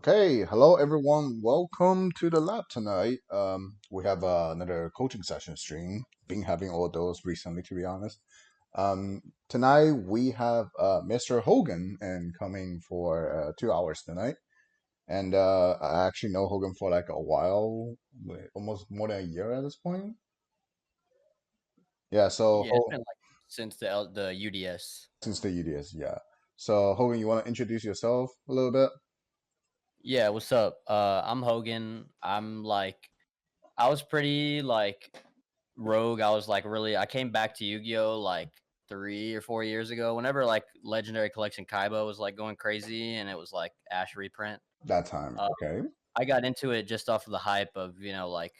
Okay, hello everyone. Welcome to the lab tonight. We have another coaching session stream. Been having all those recently, to be honest. Tonight we have Mr. Hogan and coming for 2 hours tonight. And I actually know Hogan for like a while, almost more than a year at this point. Yeah, so Yeah, it's been like since the UDS. since the UDS, yeah. So Hogan, you want to introduce yourself a little bit? Yeah, what's up? I'm Hogan. I was pretty rogue. I came back to Yu-Gi-Oh like 3 or 4 years ago. Whenever like Legendary Collection Kaiba was like going crazy and it was like Ash reprint. That time, Uh, okay. I got into it just off of the hype of like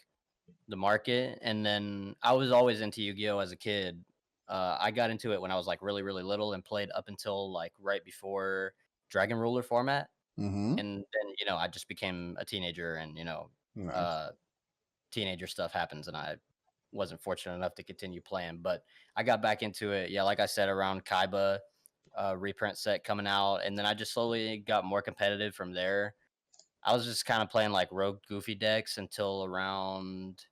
the market, and then I was always into Yu-Gi-Oh as a kid. I got into it when I was like really really little and played up until like right before Dragon Ruler format. Mm-hmm. And then, I just became a teenager and, Nice. uh, teenager stuff happens and I wasn't fortunate enough to continue playing, but I got back into it. Yeah, like I said, around Kaiba reprint set coming out, and then I just slowly got more competitive from there. I was just kind of playing like rogue goofy decks until around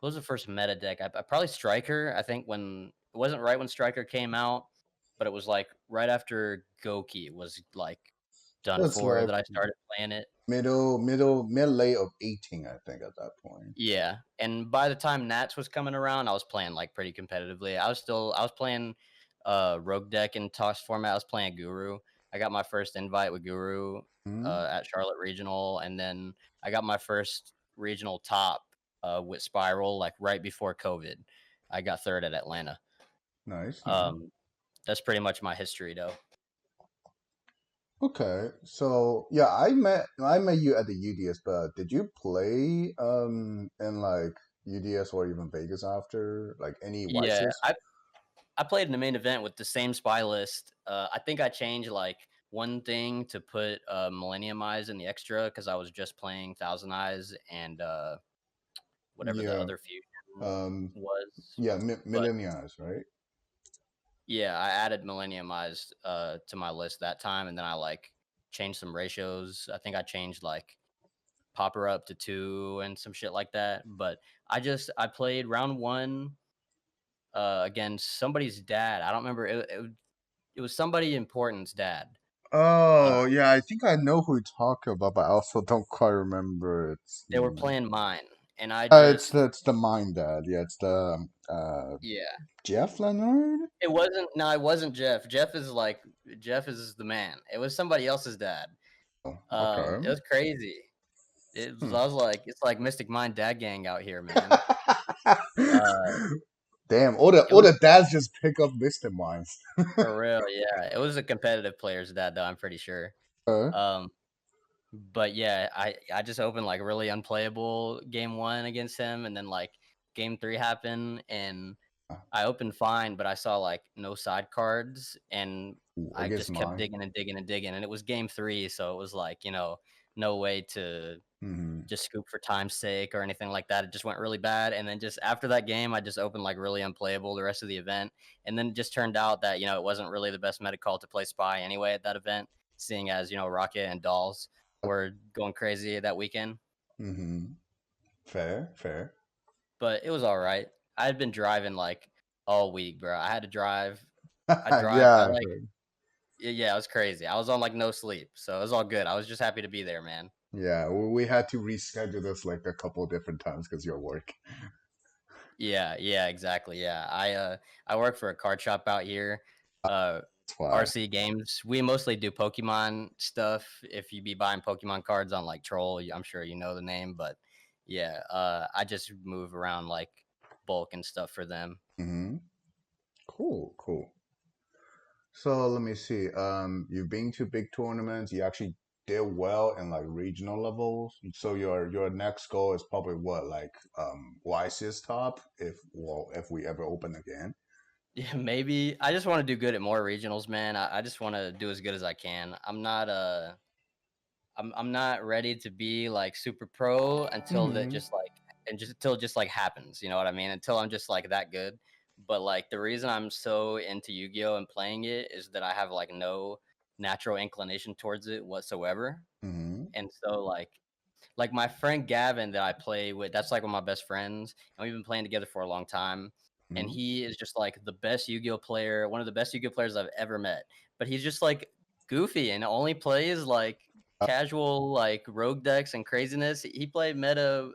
what was the first meta deck? I probably Striker. I think when it wasn't right when Striker came out, but it was like right after Goki was like done It's for like that I started playing it. mid late of 18, I think, at that point. Yeah, and by the time Nats was coming around, I was playing, like, pretty competitively. I was playing, Rogue deck in Toss format. I was playing Guru. I got my first invite with Guru, Hmm. at Charlotte Regional, and then I got my first regional top, with Spiral, like, right before COVID. I got 3rd at Atlanta. Nice, nice. Um, that's pretty much my history, though. Okay, so yeah, I met you at the UDS, but did you play in like UDS or even Vegas after like any Yeah, Wisest? I played in the main event with the same spy list. I think I changed like one thing to put Millennium Eyes in the extra because I was just playing Thousand Eyes and whatever the Yeah, other fusion um, was. yeah, But Millennials, right? yeah, I added Millennium Eyes to my list that time, and then I like changed some ratios. I think I changed like Popper up to 2 and some shit like that. But I played round 1 against somebody's dad. I don't remember it was somebody important's dad. Uh, Oh, yeah, I think I know who you talk about, but I also don't quite remember its they were name. playing mine, and I It's just the Mind Dad. Yeah, it's the yeah. Jeff Leonard. It wasn't no, it wasn't Jeff. Jeff is the man. It was somebody else's dad. Oh, okay. It was crazy. Hmm. I was like, it's like Mystic Mind Dad Gang out here, man. Uh, Damn, it all was the dads just pick up Mr. Minds. for real, yeah. It was a competitive player's dad, though. I'm pretty sure. Uh, Um, but yeah, I just opened like really unplayable game 1 against him, and then like game 3 happened, and I opened fine, but I saw, like, no side cards, and I against just kept mine. digging and digging and digging, and it was game 3, so it was like, no way to Hmm. just scoop for time's sake or anything like that. It just went really bad, and then just after that game, I just opened, like, really unplayable the rest of the event, and then it just turned out that, it wasn't really the best meta call to play Spy anyway at that event, seeing as, Rocket and Dolls were going crazy that weekend, Hmm. Fair, fair. but it was alright. I had been driving, like, all week, bro. I drive Yeah, I I like heard. yeah, it was crazy. I was on, like, no sleep, so it was all good. I was just happy to be there, man. Yeah, we had to reschedule this like a couple different times because your work. Yeah, yeah, exactly, yeah. I work for a card shop out here, uh, That's why. RC Games. We mostly do Pokemon stuff. If you be buying Pokemon cards on, like, Troll, I'm sure you know the name, but yeah, I just move around, like, bulk and stuff for them. Hmm. Cool, cool. So let me see. You've been to big tournaments. You actually did well in like regional levels. So your next goal is probably what, like YCS top if we ever open again. Yeah, maybe. I just wanna do good at more regionals, man. I just wanna do as good as I can. I'm not ready to be like super pro until that Hmm. just like and just until it just like happens, you know what I mean? Until I'm just like that good. But like the reason I'm so into Yu-Gi-Oh and playing it is that I have like no natural inclination towards it whatsoever. Hmm. And so like my friend Gavin that I play with, that's like one of my best friends, and we've been playing together for a long time. And Mhm. he is just like the best Yu-Gi-Oh player, one of the best Yu-Gi-Oh players I've ever met. But he's just like goofy and only plays like casual like rogue decks and craziness. He played meta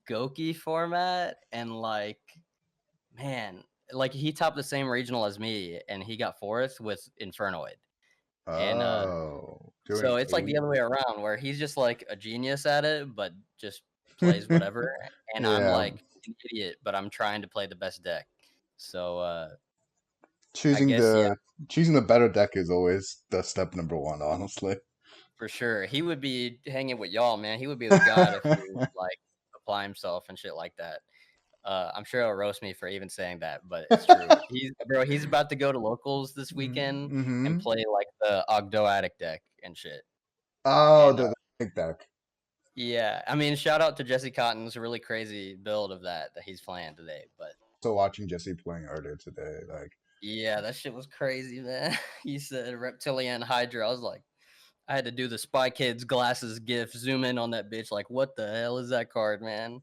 Goki format and like man, like he topped the same regional as me and he got fourth with Infernoid. And Oh, doing so it's like the eight. other way around where he's just like a genius at it, but just plays whatever. And I'm Yeah, like an idiot, but I'm trying to play the best deck. So I choosing guess yeah, the choosing the better deck is always the step number one, honestly. for sure. He would be hanging with y'all, man. He would be the god if he would like apply himself and shit like that. I'm sure he'll roast me for even saying that, but it's true. He's about to go to locals this weekend and Mm-hmm. play like the Ogdo Attic deck and shit. Oh, And the big deck. yeah, I mean, shout out to Jesse Cotton's really crazy build of that he's playing today. But So watching Jesse playing earlier today, like, yeah, that shit was crazy, man. He said reptilian Hydra. I was like, I had to do the Spy Kids glasses gif, zoom in on that bitch. Like, what the hell is that card, man?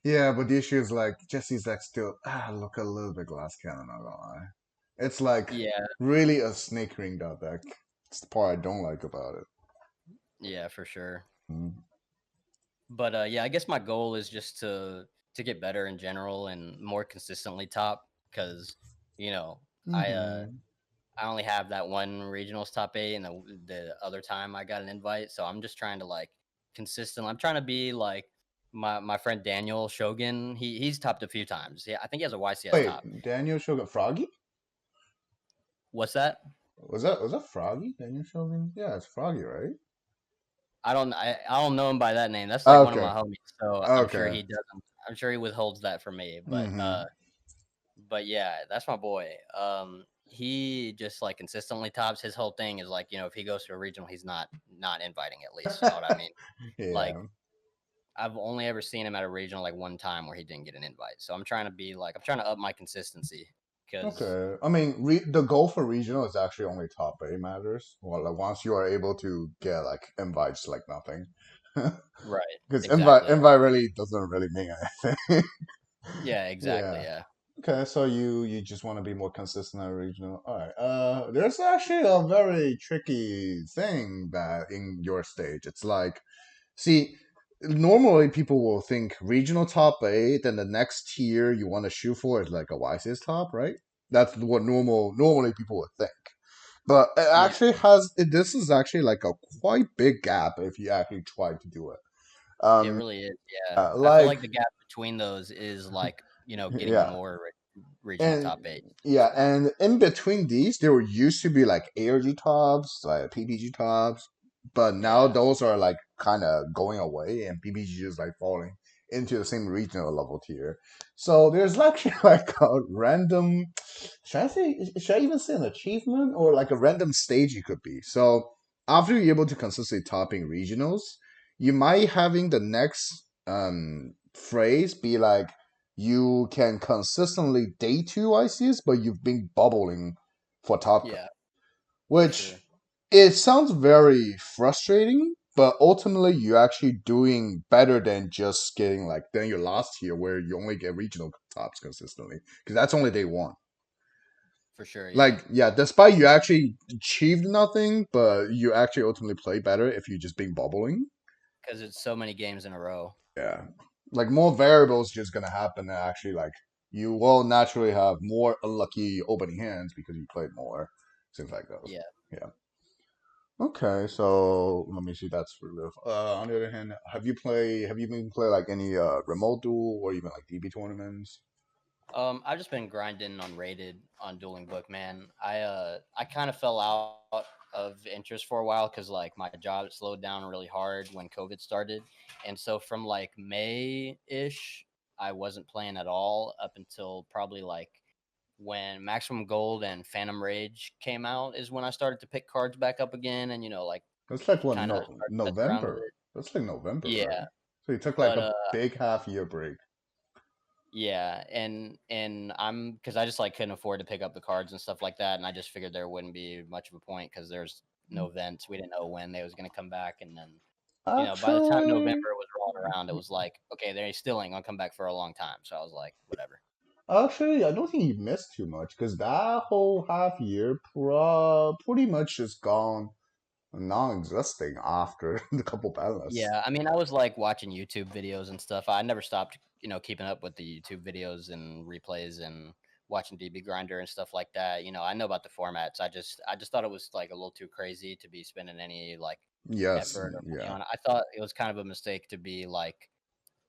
yeah, but the issue is like Jesse's deck still look a little bit glass cannon, not gonna lie. It's like Yeah, really a snake ring dot deck. It's the part I don't like about it. yeah, for sure. Mm-hmm. But yeah, I guess my goal is just to get better in general and more consistently top because you know I uh Mm-hmm. I only have that one regionals top eight, and the other time I got an invite. So I'm just trying to like consistent. I'm trying to be like my friend Daniel Shogun. He's topped a few times. Yeah, I think he has a YCS top. Wait, Daniel Shogun Froggy? What's that? Was that Froggy? Daniel Shogun? Yeah, it's Froggy, right? I don't know him by that name. That's like one of Okay. my homies. So I'm sure Okay. he doesn't. I'm sure he withholds that from me. Mm-hmm. But yeah, that's my boy. He just like consistently tops. His whole thing is like if he goes to a regional, he's not inviting at least. You know what I mean? Like Yeah. I've only ever seen him at a regional like one time where he didn't get an invite. So I'm trying to up my consistency because Okay. I mean, the goal for regional is actually only top eight matters. Well, like once you are able to get like invites, like nothing, right, because invite exactly. invite really doesn't really mean anything. Yeah, exactly. Yeah. Yeah, Okay, so you just want to be more consistent at regional. All right. There's actually a very tricky thing that in your stage. It's like, see, normally people will think regional top eight, then the next tier you want to shoot for is like a YCS top, right? That's what normally people would think. But it yeah, actually this is actually like a quite big gap if you actually try to do it. it Um, really is. Yeah, I feel like like the gap between those is like getting yeah, more regional and top eight. yeah, and in between these, there were used to be like ARG tops, like PPG tops, but now Yeah, those are like kind of going away, and PPG is like falling into the same regional level tier. So there's actually like a random, should I even say an achievement or like a random stage you could be. So after you're able to consistently topping regionals, you might having the next phrase be like you can consistently day two ICs, but you've been bubbling for top cut, yeah, for which sure. it sounds very frustrating, but ultimately you're actually doing better than just getting like than your last year where you only get regional tops consistently because that's only day one. For sure, yeah. Like yeah, despite you actually achieved nothing, but you actually ultimately play better if you just been bubbling. Because it's so many games in a row. Yeah, like more variables just gonna happen and actually like you will naturally have more unlucky opening hands because you played more things like those. Yeah. Yeah. Okay, so let me see. That's for real. On the other hand, have you been play like any remote duel or even like DB tournaments? I've just been grinding on rated on Dueling Book, man. I kind of fell out of interest for a while because like my job slowed down really hard when COVID started, and so from like May ish, I wasn't playing at all up until probably like when Maximum Gold and Phantom Rage came out is when I started to pick cards back up again, and like That's like what kind of no start to mess around with November. it. That's like November, Yeah, right? So you took like but a big half year break. yeah, and I'm because I just like couldn't afford to pick up the cards and stuff like that, and I just figured there wouldn't be much of a point because there's no vents. We didn't know when they was gonna come back, and then by the time Actually, November was rolling around, it was like, okay, they still ain't gonna come back for a long time. So I was like, whatever. I don't think you missed too much because that whole half year pretty much is gone non-existing after the couple ballots. Yeah, I mean, I was like watching YouTube videos and stuff. I never stopped, keeping up with the YouTube videos and replays and watching DB Grinder and stuff like that. I know about the formats. I just thought it was like a little too crazy to be spending any like Yes, effort or money yeah. on it. I thought it was kind of a mistake to be like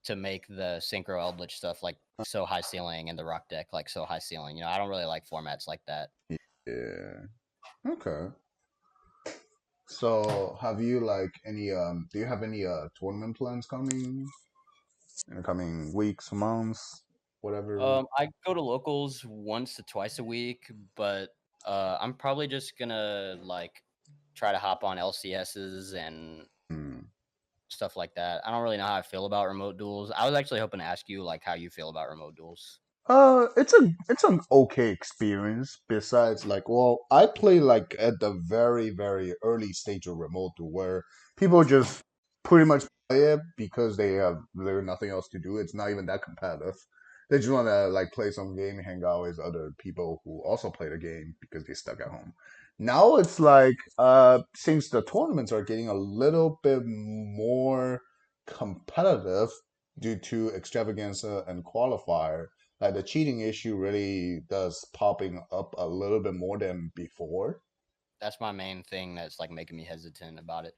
to make the synchro eldritch stuff like so high ceiling and the rock deck like so high ceiling. I don't really like formats like that. Yeah. Okay. So, have you like any do you have any tournament plans coming in the coming weeks, months, whatever? I go to locals once to twice a week, but I'm probably just gonna like try to hop on LCSs and Hmm. stuff like that. I don't really know how I feel about remote duels. I was actually hoping to ask you like how you feel about remote duels. It's an okay experience. Besides, like, well, I play like at the very very early stage of remote duel where people just pretty much play it because there's nothing else to do. It's not even that competitive. They just want to like play some game, hang out with other people who also play the game because they stuck at home. Now it's like since the tournaments are getting a little bit more competitive due to extravaganza and qualifier, like the cheating issue really does popping up a little bit more than before. That's my main thing that's like making me hesitant about it.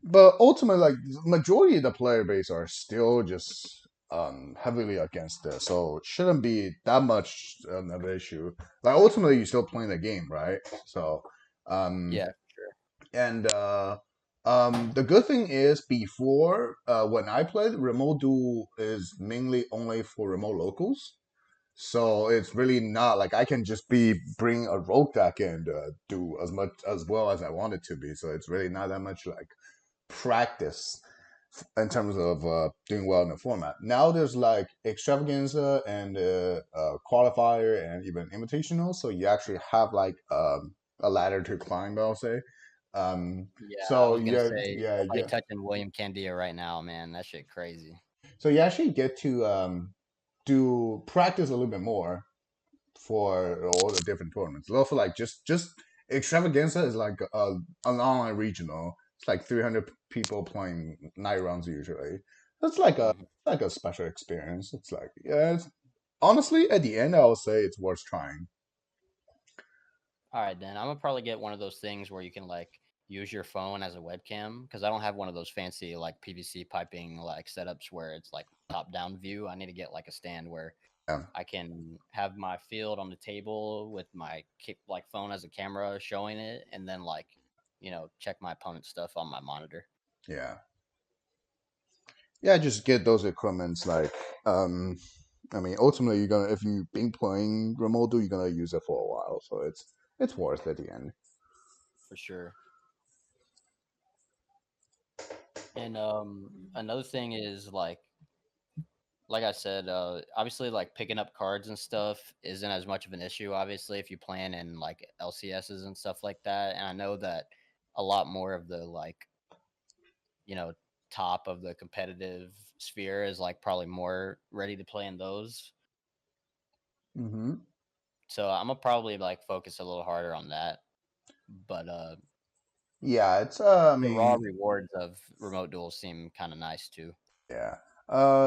But ultimately, like majority of the player base are still just heavily against this, so it shouldn't be that much of an issue. Like ultimately, you're still playing the game, right? So, um, Yeah, sure. and the good thing is before when I played, remote duel is mainly only for remote locals. So it's really not like I can just be bring a rogue deck and do as much as well as I want it to be. So it's really not that much like practice in terms of doing well in the format. Now there's like extravaganza and qualifier and even invitational. So you actually have like a ladder to climb, I'll say. Yeah, I So was gonna yeah, say yeah, nobody yeah. touching William Candia right now, man. That shit crazy. So you actually get to do practice a little bit more for all the different tournaments. Also, like just extravaganza is like an online regional. It's like 300 people playing 9 rounds usually. That's Mhm. like a special experience. It's like yeah. Honestly, at the end, I would say it's worth trying. All right, then I'm gonna probably get one of those things where you can like use your phone as a webcam because I don't have one of those fancy like PVC piping like setups where it's like top down view. I need to get like a stand where Yeah, I can have my field on the table with my like phone as a camera showing it, and then like check my opponent's stuff on my monitor yeah, yeah. Just get those equipments. Like, um, I mean, ultimately, you're gonna if you've been playing remote, you're gonna use it for a while, so it's worth at the end. for sure. And another thing is like I said, obviously, like picking up cards and stuff isn't as much of an issue. Obviously, if you plan in like LCSs and stuff like that, and I know that a lot more of the like you know top of the competitive sphere is like probably more ready to play in those. Hmm. So I'm gonna probably like focus a little harder on that. But Yeah, it's I the raw mean, rewards of remote duels seem kind of nice too. yeah.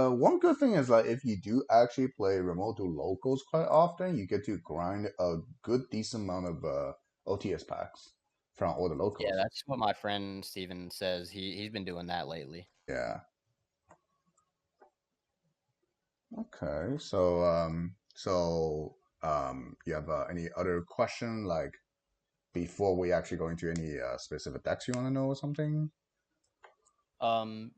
One good thing is like if you do actually play remote to locals quite often, you get to grind a good decent amount of OTS packs from all the Yeah, locals. that's what my friend Steven says. He's been doing that lately. Yeah. Okay. So you have any other question like before we actually go into any specific decks you want to know or something, Um,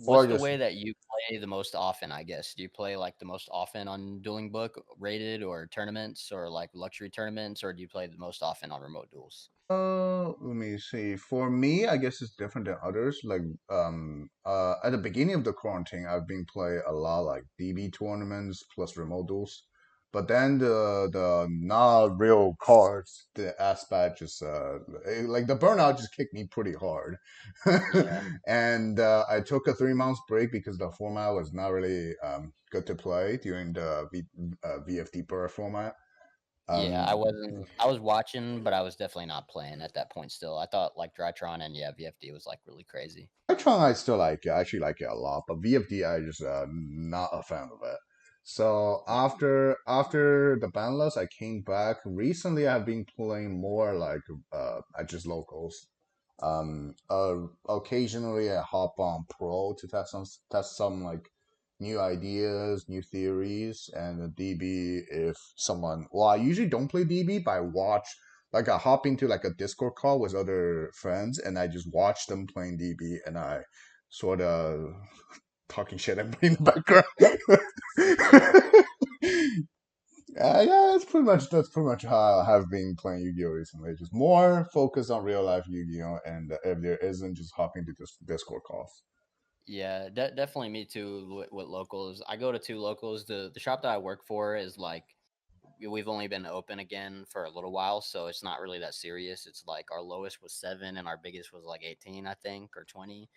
or what's the just way that you play the most often, I guess? Do you play, like, the most often on Dueling Book rated or tournaments or, like, luxury tournaments, or do you play the most often on remote duels? let me see. For me, I guess it's different than others. Like, at the beginning of the quarantine, I've been playing a lot like DB tournaments plus remote duels. But then the not real cards, the aspect just like the burnout just kicked me pretty hard, Yeah. and I took a 3 months break because the format was not really good to play during the VFD Burr format. Yeah, Um, I was watching, but I was definitely not playing at that point still. I thought like Drytron and yeah, VFD was like really crazy. Tron I still like it. I actually like it a lot, but VFD I just not a fan of it. So Yeah. after the banless, I came back. Recently, I've been playing more like at just locals. Occasionally I hop on Pro to test some like new ideas, new theories, and the DB if someone. Well, I usually don't play DB, but I watch like I hop into like a Discord call with other friends and I just watch them playing DB and I sort of talking shit and in the background. Yeah. Yeah, that's pretty much how I have been playing Yu-Gi-Oh recently. Just more focused on real life Yu-Gi-Oh, and if there isn't, just hopping to this Discord calls. Yeah, definitely me too with locals. I go to two locals. The shop that I work for is like we've only been open again for a little while, so it's not really that serious. It's like our lowest was 7 and our biggest was like 18, I think, or 20.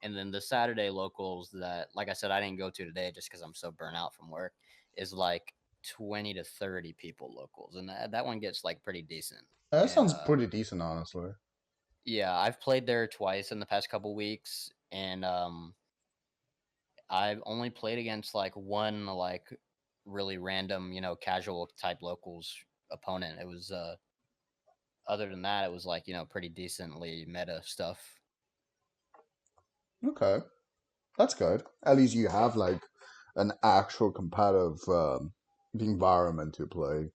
And then the Saturday locals that, like I said, I didn't go to today just because I'm so burnt out from work, is like 20 to 30 people locals, and that one gets like pretty decent. That And sounds pretty decent, honestly. yeah, I've played there twice in the past couple weeks, and I've only played against like one like really random, casual type locals opponent. It was other than that, it was like pretty decently meta stuff. Okay, that's good. At least you have like an actual competitive environment to play.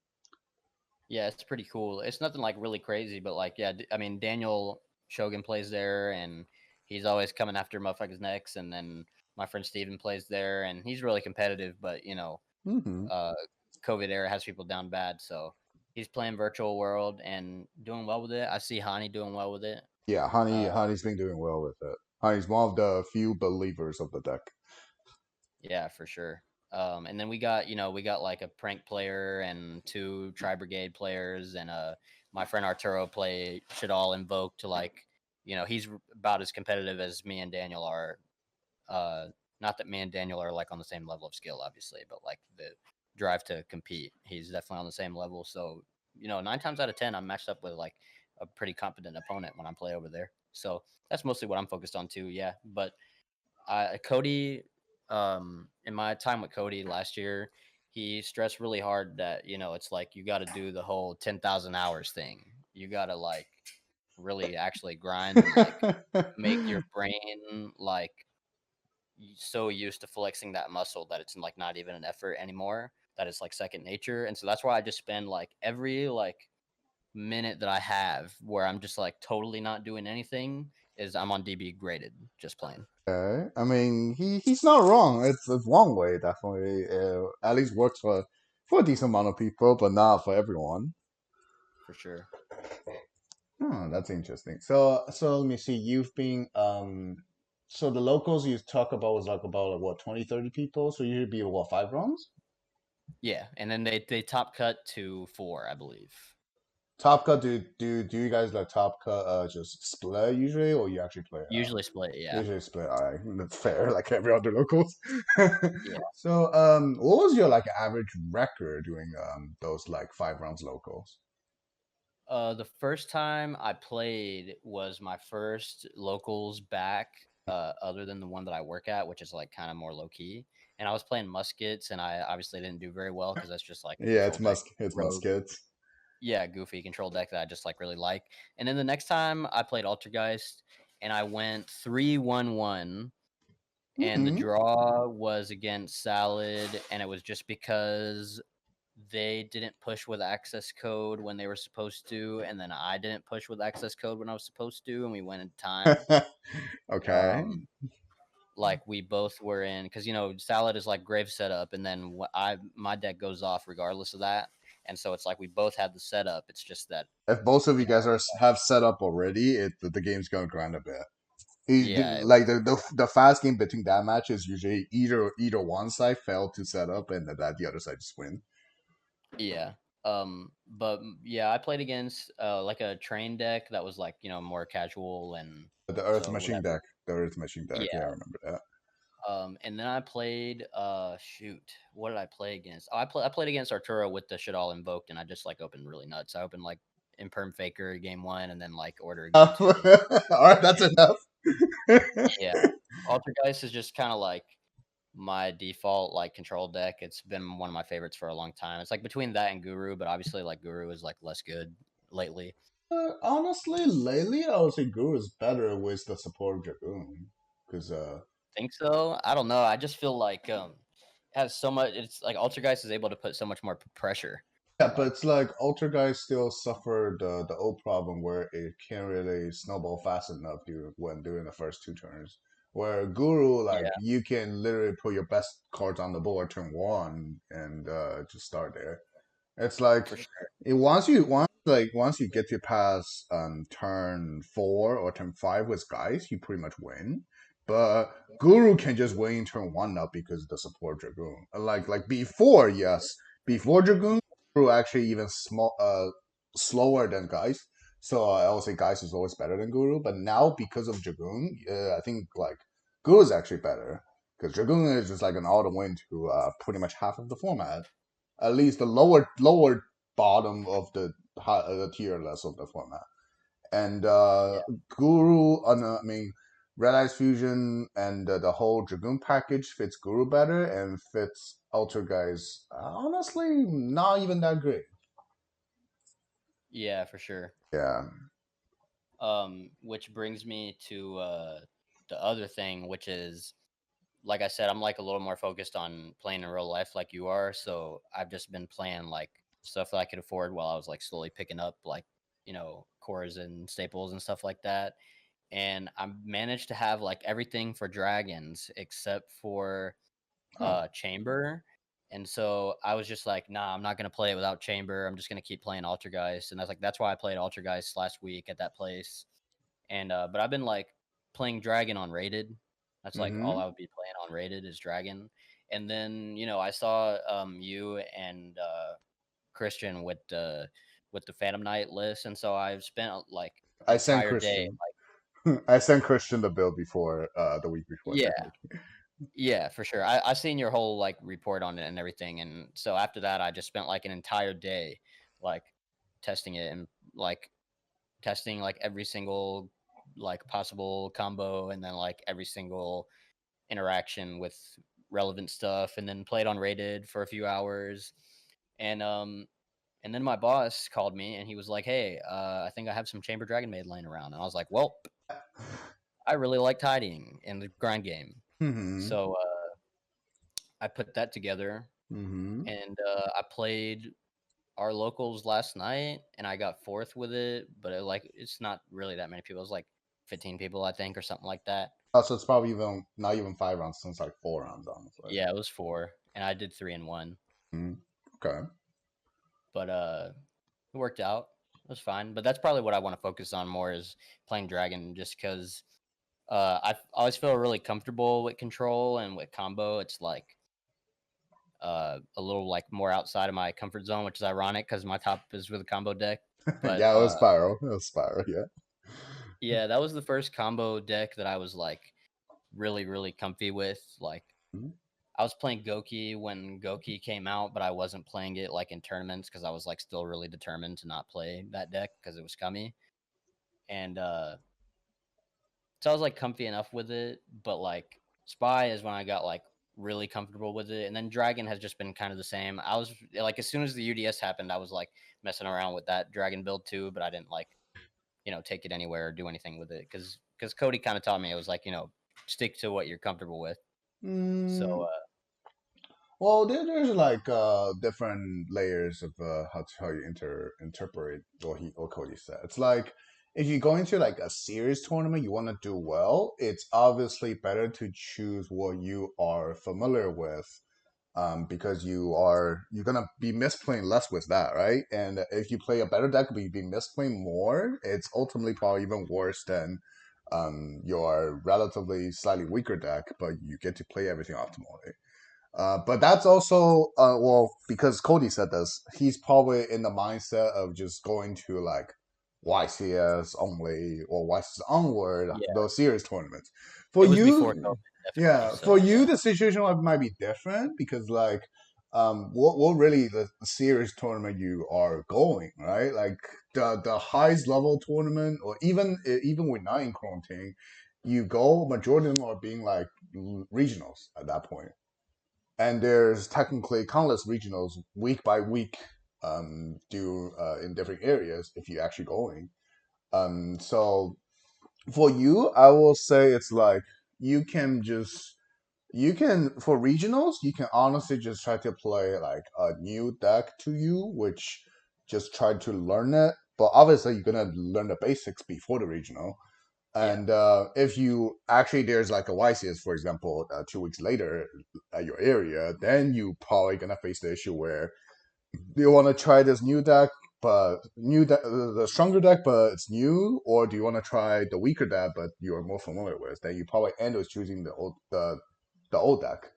Yeah, it's pretty cool. It's nothing like really crazy, but like, yeah, I mean, Daniel Shogun plays there, and he's always coming after motherfuckers' necks. And then my friend Steven plays there, and he's really competitive. But Hmm. uh, COVID era has people down bad, so he's playing virtual world and doing well with it. I see Hani doing well with it. Yeah, Uh, Honey's been doing well with it. Honey's one of the few believers of the deck. yeah, for sure. And then we got like a prank player and two Tri Brigade players, and my friend Arturo play should all invoke to like, he's about as competitive as me and Daniel are. Uh, Not that me and Daniel are like on the same level of skill, obviously, but like the drive to compete, he's definitely on the same level. So 9 times out of 10, I'm matched up with like a pretty competent opponent when I play over there. So that's mostly what I'm focused on too. Yeah, but Cody, in my time with Cody last year, he stressed really hard that it's like you got to do the whole 10,000 hours thing. You got to like really actually grind and like make your brain like so used to flexing that muscle that it's like not even an effort anymore. That it's like second nature, and so that's why I just spend like every like minute that I have where I'm just like totally not doing anything is I'm on DB graded just playing Okay, I mean he's not wrong. It's one way definitely. At least works for a decent amount of people, but not for everyone. for sure. Oh, that's interesting. So let me see. You've been so the locals you talk about was like about like what 20, 30 people. So you'd be what 5 rounds? Yeah, and then they top cut to 4, I believe. Top cut. Do you guys like top cut? Just split usually, or you actually play Usually split, yeah. usually split. All right, that's fair. Like every other locals. Yeah. So what was your like average record doing those like 5 rounds locals? The first time I played was my first locals back, other than the one that I work at, which is like kind of more low key. And I was playing muskets, and I obviously didn't do very well because that's just like a Yeah, control deck it's rogue. muskets. Yeah, goofy control deck that I just like really like. And then the next time I played Altergeist, and I went 3-1-1, and the Mm-hmm. draw was against Salad, and it was just because they didn't push with access code when they were supposed to, and then I didn't push with access code when I was supposed to, and we went in time. Okay. Um, like we both were in because Salad is like grave setup, and then I my deck goes off regardless of that, and so it's like we both had the setup. It's just that If both of you you guys know, are have set up already, the game's gonna grind a bit. yeah, Like the fast game between that match is usually either one side failed to set up and that the other side just win. Yeah. Yeah, I played against like a train deck that was like, more casual and The Earth so Machine whatever. deck. The Earth Machine deck. Yeah, I Yeah. remember that. And then I played shoot, what did I play against? Oh, I played against Arturo with the shit all invoked and I just like opened really nuts. I opened like Imperm Faker game 1 and then like Order game 2. All right, that's enough. Yeah. Altergeist is just kind of like my default like control deck. It's been one of my favorites for a long time. It's like between that and Guru, but obviously like Guru is like less good lately. Honestly, lately I would say Guru is better with the support Dragoon because Think so? I don't know. I just feel like has so much. It's like Altergeist is able to put so much more pressure. yeah, but Like it's like Ultra guys still suffer the old problem where it can't really snowball fast enough during the first two turns. Where Guru, like yeah, you can literally put your best cards on the board turn one and just start there. It's like for sure. once you get to past turn four or turn five with guys, you pretty much win. But Guru can just win in turn one now because of the support Dragoon. Like before, yes, before Dragoon, Guru actually even slower than guys. So I would say guys is always better than Guru. But now because of Dragoon, I think like Guru is actually better because Dragoon is just like an auto win to pretty much half of the format, at least the lower bottom of the tier list of the format. And Yeah, Guru, no, I mean, Red Eyes Fusion and the whole Dragoon package fits Guru better and fits Ultra Guys. Honestly, not even that great. yeah, for sure. Yeah. Which brings me to the other thing, which is like I said, I'm like a little more focused on playing in real life, like you are. So I've just been playing like stuff that I could afford while I was like slowly picking up like cores and staples and stuff like that. And I managed to have like everything for dragons except for Huh. chamber. And so I was just like, nah, I'm not gonna play it without chamber. I'm just gonna keep playing Altergeist. And that's why I played Altergeist last week at that place. And but I've been like playing dragon on rated. That's like all Mm-hmm. I would be playing on rated is dragon. And then I saw you and Christian with the Phantom Knight list, and so I've spent like I an sent entire day. Christian. I sent Christian the build before the week before Yeah, technically. yeah, for sure. I seen your whole like report on it and everything, and so after that, I just spent like an entire day like testing it and like testing like every single like possible combo, and then like every single interaction with relevant stuff, and then played on rated for a few hours, and and then my boss called me and he was like, "Hey, I think I have some Chamber Dragon Maid laying around," and I was like, "Well, I really like tidying in the grind game," Mm-hmm. so I put that together Mm-hmm. and I played our locals last night and I got fourth with it, but it's not really that many people. It was like 15 people, I think, or something like that. So it's probably even not even 5 rounds, since like 4 rounds, honestly. Yeah, it was four, and I did 3-1, Mm-hmm. Okay. but it worked out. It was fine, but that's probably what I want to focus on more is playing dragon, just because I always feel really comfortable with control and with combo. It's like a little like more outside of my comfort zone, which is ironic because my top is with a combo deck. But Yeah, it was Spiral. It was Spiral. Yeah. yeah, that was the first combo deck that I was like really, really comfy with. Like Mhm. I was playing Goki when Goki came out, but I wasn't playing it like in tournaments because I was like still really determined to not play that deck because it was scummy. And so I was like comfy enough with it, but like Spy is when I got like really comfortable with it. And then Dragon has just been kind of the same. I was like, as soon as the UDS happened, I was like messing around with that Dragon build too, but I didn't like, take it anywhere or do anything with it because Cody kind of taught me it was like, stick to what you're comfortable with. So Mm, well, there's like different layers of how you interpret what Cody said. It's like if you go into like a serious tournament, you want to do well. It's obviously better to choose what you are familiar with, because you're gonna be misplaying less with that, right? And if you play a better deck, but you be misplaying more, it's ultimately probably even worse than your relatively slightly weaker deck, but you get to play everything optimally. But that's also well, because Cody said this, he's probably in the mindset of just going to like YCS only or YCS onward, Yeah, those series tournaments. For it was before you, COVID, definitely. yeah, for So you yeah, the situation might be different because like what really the series tournament you are going, right? Like the highest level tournament or even with not in quarantine, you go majority of them are being like regionals at that point, and there's technically countless regionals week by week do in different areas if you actually going. So for you, I will say it's like you can just you can for regionals you can honestly just try to play like a new deck to you, which just try to learn it. But obviously you're gonna learn the basics before the regional, yeah, and if you actually there's like a YCS, for example, 2 weeks later at your area, then you probably gonna face the issue where do you want to try this new deck, but the stronger deck, but it's new, or do you want to try the weaker deck, but you are more familiar with? Then you probably end up choosing the old deck.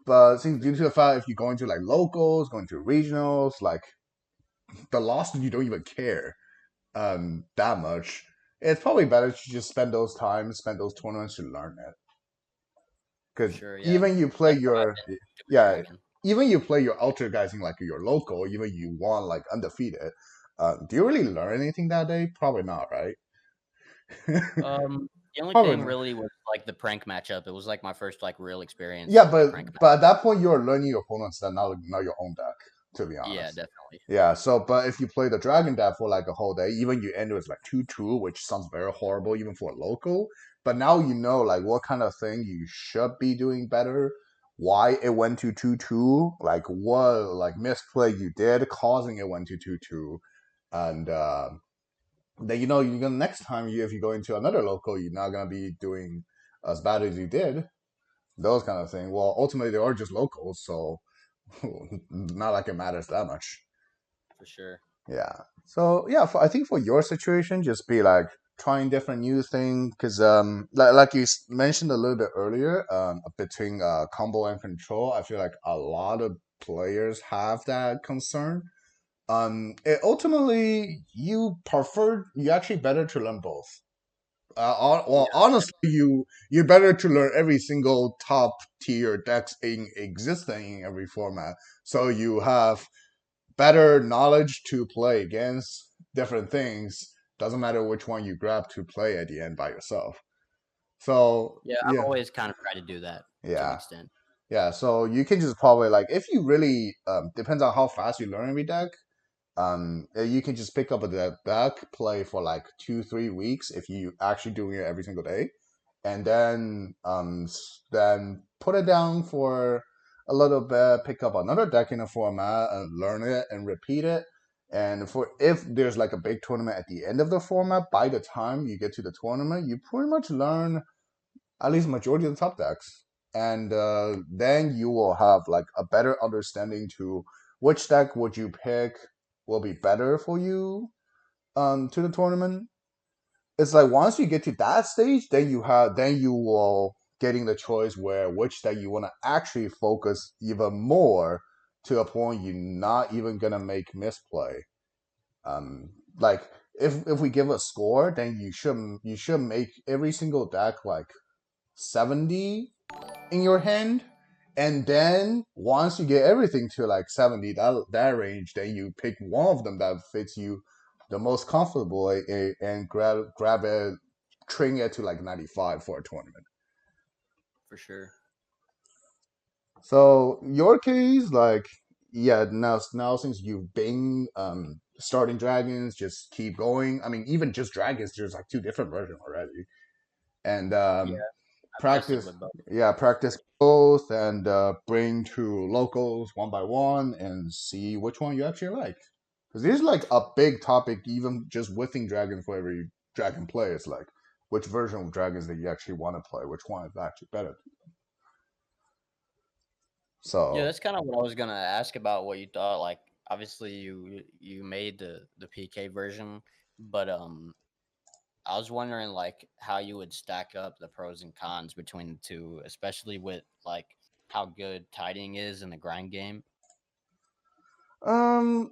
But since for due to sure. the fact if you're going to like locals, going to regionals, like the loss you don't even care that much, it's probably better to just spend those tournaments to learn it. For Because sure, yeah. even you play That's what I've your been doing yeah, Dragon. even you play your ultra guys in like your local, even you won like undefeated. Do you really learn anything that day? Probably not, right? The only Probably thing not. really was like the prank matchup. It was like my first like real experience Yeah, with the prank match. but at that point you're learning your opponents that not your own deck. To be Yeah, honest. definitely, Yeah. So, but if you play the dragon deck for like a whole day, even you end with like 2-2, which sounds very horrible even for a local. But now you know like what kind of thing you should be doing better, why it went to 2-2, like what like misplay you did causing it went to 2-2, and then you know you're gonna next time you if you go into another local, you're not gonna be doing as bad as you did. Those kind of thing. Well, ultimately they are just locals, so not like it matters that much. for sure. Yeah. So yeah, I think for your situation, just be like trying different new things because like you mentioned a little bit earlier, between combo and control, I feel like a lot of players have that concern. It ultimately you actually better to learn both. Well, Yeah, honestly, you're better to learn every single top tier decks in existing in every format, so you have better knowledge to play against different things. Doesn't matter which one you grab to play at the end by yourself. So yeah. I've yeah, always kind of tried to do that to an yeah, extent. yeah. So you can just probably like if you really depends on how fast you learn every deck. You can just pick up a deck, play for like 2-3 weeks if you actually doing it every single day, and then put it down for a little bit, pick up another deck in a format and learn it and repeat it. And for if there's like a big tournament at the end of the format, by the time you get to the tournament, you pretty much learn at least majority of the top decks, and then you will have like a better understanding to which deck would you pick will be better for you to the tournament. It's like once you get to that stage, then you will getting the choice where which deck you want to actually focus even more to a point you're not even gonna make misplay. Like if we give a score, then you should make every single deck like 70 in your hand, and then once you get everything to like 70 that range, then you pick one of them that fits you the most comfortable, and grab it, train it to like 95 for a tournament. For sure. So your case, like, yeah, now since you've been starting dragons, just keep going. I mean, even just dragons, there's like two different versions already, and Yeah, I've tested practice, with both. yeah, practice Pretty- both, and bring to locals one by one and see which one you actually like. Because there's like a big topic even just within dragons for every dragon player. It's like which version of dragons that you actually want to play, which one is actually better. Yeah, So that's kind of what I was gonna ask about. What you thought? Like, obviously, you made the PK version, but I was wondering like how you would stack up the pros and cons between the two, especially with like how good tidying is in the grind game.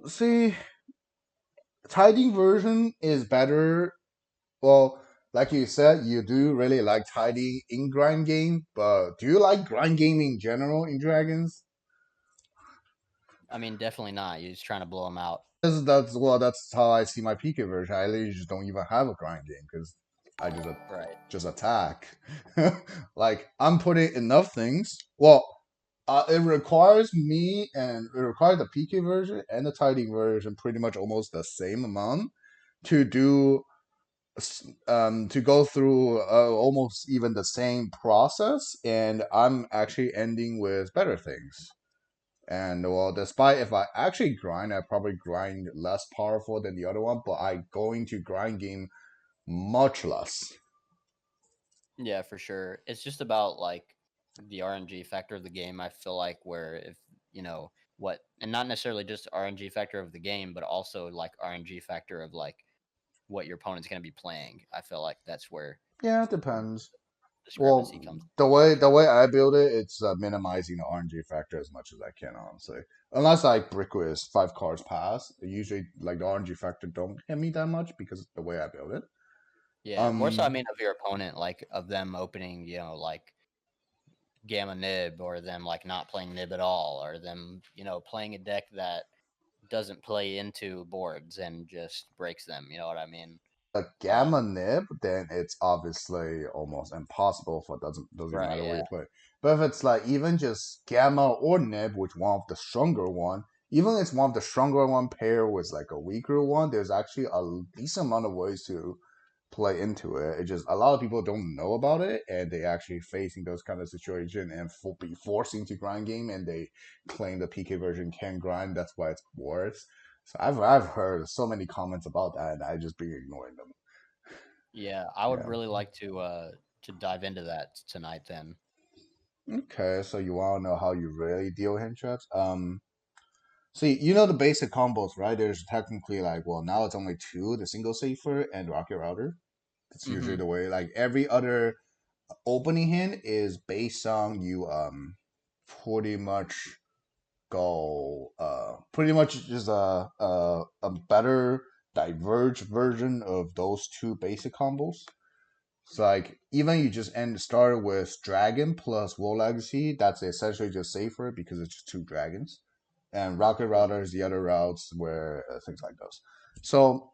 See, tidying version is better. Well, like you said, you do really like tidying in grind game, but do you like grind game in general in Dragons? I mean, definitely not. You're just trying to blow them out. That's how I see my PK version. I literally just don't even have a grind game because I Right. just attack. Like I'm putting enough things. Well, it requires me and it requires the PK version and the tidying version pretty much almost the same amount to do to go through almost even the same process, and I'm actually ending with better things. And well, despite if I actually grind, I probably grind less powerful than the other one, but I going to grind game much less. Yeah, for sure. It's just about like the RNG factor of the game. I feel like where if you know what, and not necessarily just RNG factor of the game, but also like RNG factor of like what your opponent's going to be playing. I feel like that's where Yeah, it the depends. discrepancy Well, comes. the way I build it, it's minimizing the RNG factor as much as I can, honestly. Unless I brick with 5 cards pass, usually like the RNG factor don't hit me that much because of the way I build it. Yeah, more so. I Um, mean, of your opponent, like of them opening, like gamma nib, or them like not playing nib at all, or them, playing a deck that doesn't play into boards and just breaks them. You know what I mean? a Um, gamma nib, then it's obviously almost impossible for doesn't right. matter where Yeah. you play. But if it's like even just gamma or nib, which one of the stronger one, even if it's one of the stronger one pair with like a weaker one, there's actually a decent amount of ways to play into it. It just a lot of people don't know about it, and they actually facing those kind of situation and be forcing to grind game, and they claim the PK version can grind. That's why it's worse. So I've heard so many comments about that, and I just been ignoring them. Yeah, I would Yeah. really like to dive into that tonight then. Okay, so you want to know how you really deal with hand traps? See, you know the basic combos, right? There's technically like, well, now it's only two: the single safer and rocket router. That's usually Mhm. the way. Like every other opening hand is based on you pretty much go pretty much just a better diverged version of those two basic combos. So like even you just end start with dragon plus War Legacy, that's essentially just safer because it's just two dragons. And rocket Yeah. router is the other routes where things like those. So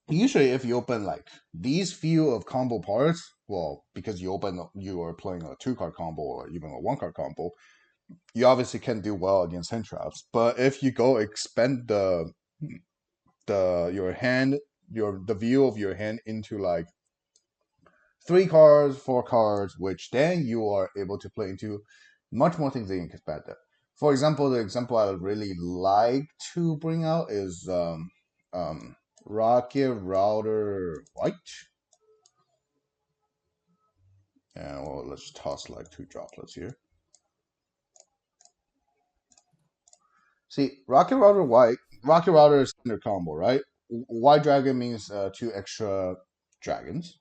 usually if you open like these few of combo parts, well, because you are playing a 2 card combo or even a 1 card combo, you obviously can do well against hand traps. But if you go expand the your hand the view of your hand into like 3 cards, 4 cards, which then you are able to play into much more things than you can expect. For example, the example I would really like to bring out is um, Rocket Router White. And well, let's toss like 2 droplets here. See, Rocket Router is standard combo, right? White Dragon means 2 extra dragons.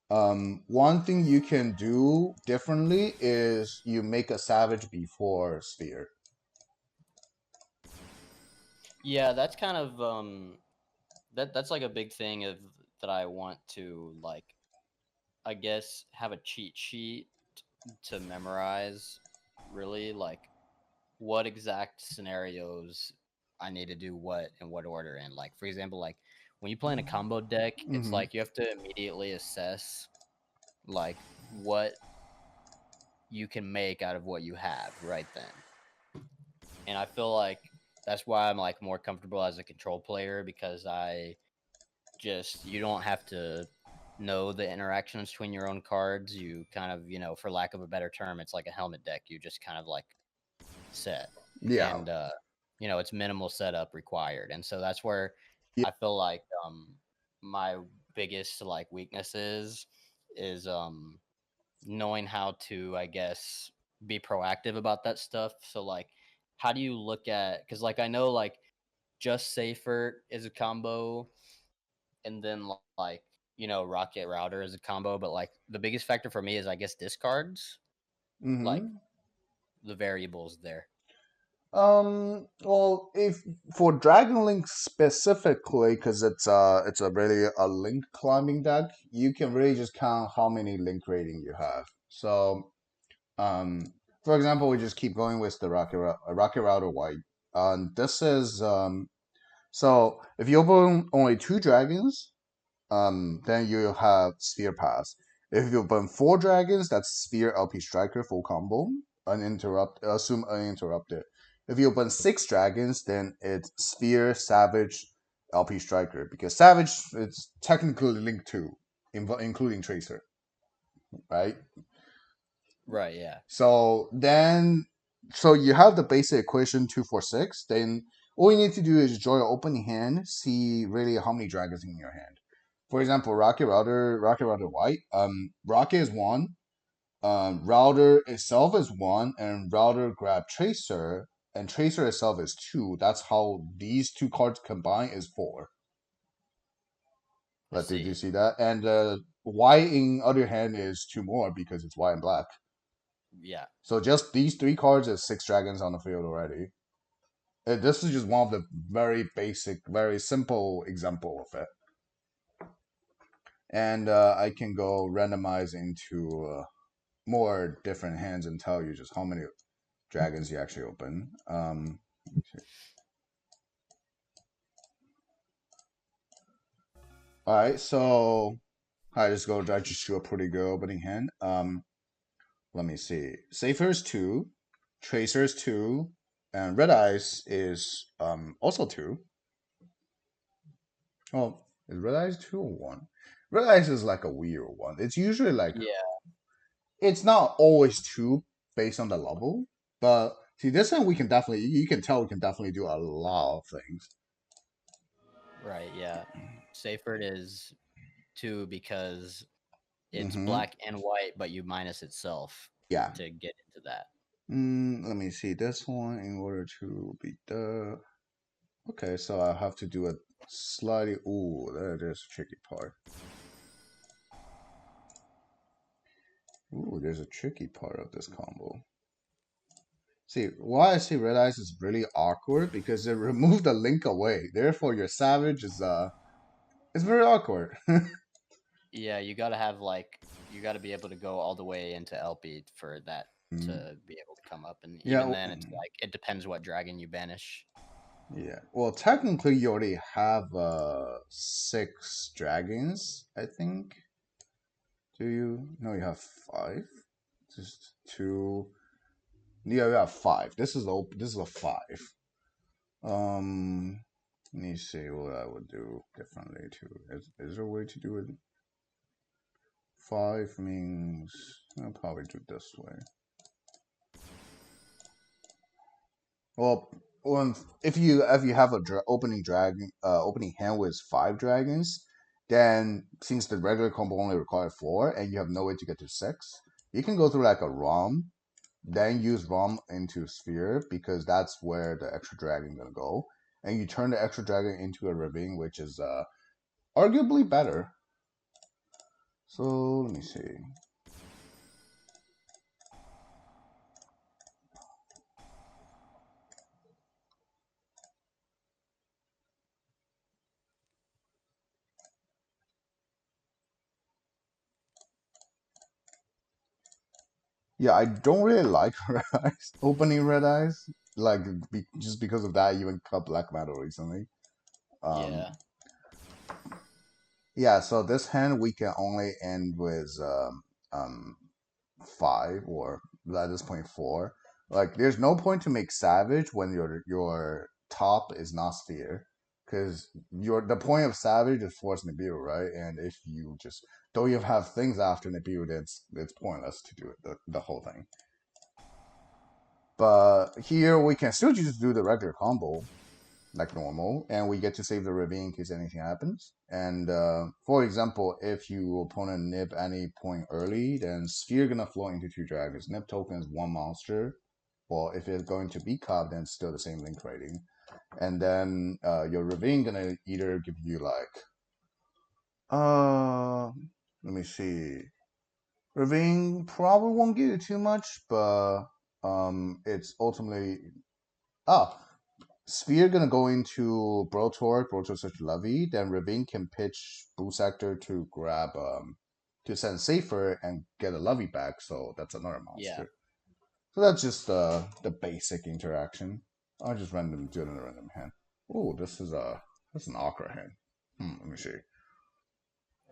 One thing you can do differently is you make a savage before sphere. Yeah, that's kind of that's like a big thing of that I want to like, I guess, have a cheat sheet to memorize, really, like what exact scenarios I need to do what in what order. And like, for example, like when you play in a combo deck, it's Mm-hmm. like you have to immediately assess like what you can make out of what you have right then. And I feel like that's why I'm like more comfortable as a control player, because you don't have to know the interactions between your own cards. You kind of, for lack of a better term, it's like a helmet deck. You just kind of like set, Yeah. and it's minimal setup required. And so that's where Yeah. I feel like my biggest like weaknesses is knowing how to, I guess, be proactive about that stuff. So like, how do you look at, because like I know like just safer is a combo, and then like, rocket router is a combo, but like the biggest factor for me is, I guess, discards. Like Mm-hmm. the variables there? Well, if for Dragon Link specifically, because it's a really a link climbing deck, you can really just count how many link rating you have. So, um, for example, we just keep going with the Rocket Router White. This is so if you open only two dragons, then you have Sphere Pass. If you open four dragons, that's Sphere LP Striker full combo, assume uninterrupted. If you open six dragons, then it's Sphere Savage LP Striker because Savage is technically linked to, including Tracer, right? Right. Yeah. So then, so you have the basic equation 2 4 6. Then all you need to do is draw your opening hand, see really how many dragons in your hand. For example, Rocket Router White. Rocket is one. Router itself is one, and Router grab Tracer, and Tracer itself is two. That's how these two cards combined is four. I But did you see. see that? And White, in other hand, is two more because it's white and black. Yeah. So just these three cards is six dragons on the field already. This is just one of the very basic, very simple example of it. And I can go randomize into more different hands and tell you just how many dragons you actually open. All right, so I just do a pretty good opening hand. Let me see. Safer is two, Tracer is two, and Red Eyes is also two. Oh, is Red Eyes two or one? Red Eyes is like a weird one. It's usually like Yeah. it's not always two based on the level, but see this one we can definitely you can tell we can definitely do a lot of things. Right. Yeah. Seyfert is two because it's Mm-hmm. black and white, but you minus itself Yeah. to get into that. Let me see this one in order to beat the. Okay, so I have to do a slightly. Ooh, that is a tricky part. Ooh, there's a tricky part of this combo. See, why I say Red Eyes is really awkward because it removed the link away. Therefore, your Savage is it's very awkward. Yeah, you got to have like you got to be able to go all the way into LP for that Mm, to be able to come up, and even yeah, then, it's like it depends what dragon you banish. yeah. Well, technically, you already have six dragons, I think. Do you? No, you have five. Just two. Yeah, you have five. This is a five. Let me see what I would do differently too. Is there a way to do it? Five means I'll probably do it this way. Well, if you have a opening hand with five dragons, then since the regular combo only requires four, and you have no way to get to six, you can go through like a ROM, then use ROM into Sphere because that's where the extra dragon gonna go, and you turn the extra dragon into a ravine, which is arguably better. So let me see. Yeah, I don't really like Red Eyes opening Red Eyes, like just because of that. I even cut Black Metal recently. Um, Yeah, yeah, so this hand we can only end with um five or at this point four. Like, there's no point to make Savage when your top is not Sphere, because your the point of Savage is force Nibiru, right? And if you just don't even have things after Nibiru, then it's pointless to do it the whole thing. But here we can still just do the regular combo like normal, and we get to save the ravine in case anything happens. And for example, if your opponent nip any point early, then Sphere gonna flow into two dragons. Nip token is one monster. Well, if it's going to be cop, then still the same link rating. And then your ravine gonna either give you like uh let me see. Ravine probably won't give you too much, but It's ultimately ah Spear gonna go into Brotor search Levy, then Ravine can pitch Boost Sector to grab to send Safer and get a Levy back, so that's another Yeah. monster. So that's just the basic interaction. I'll just random do another random hand. Oh, this is an Okra hand. Let me see.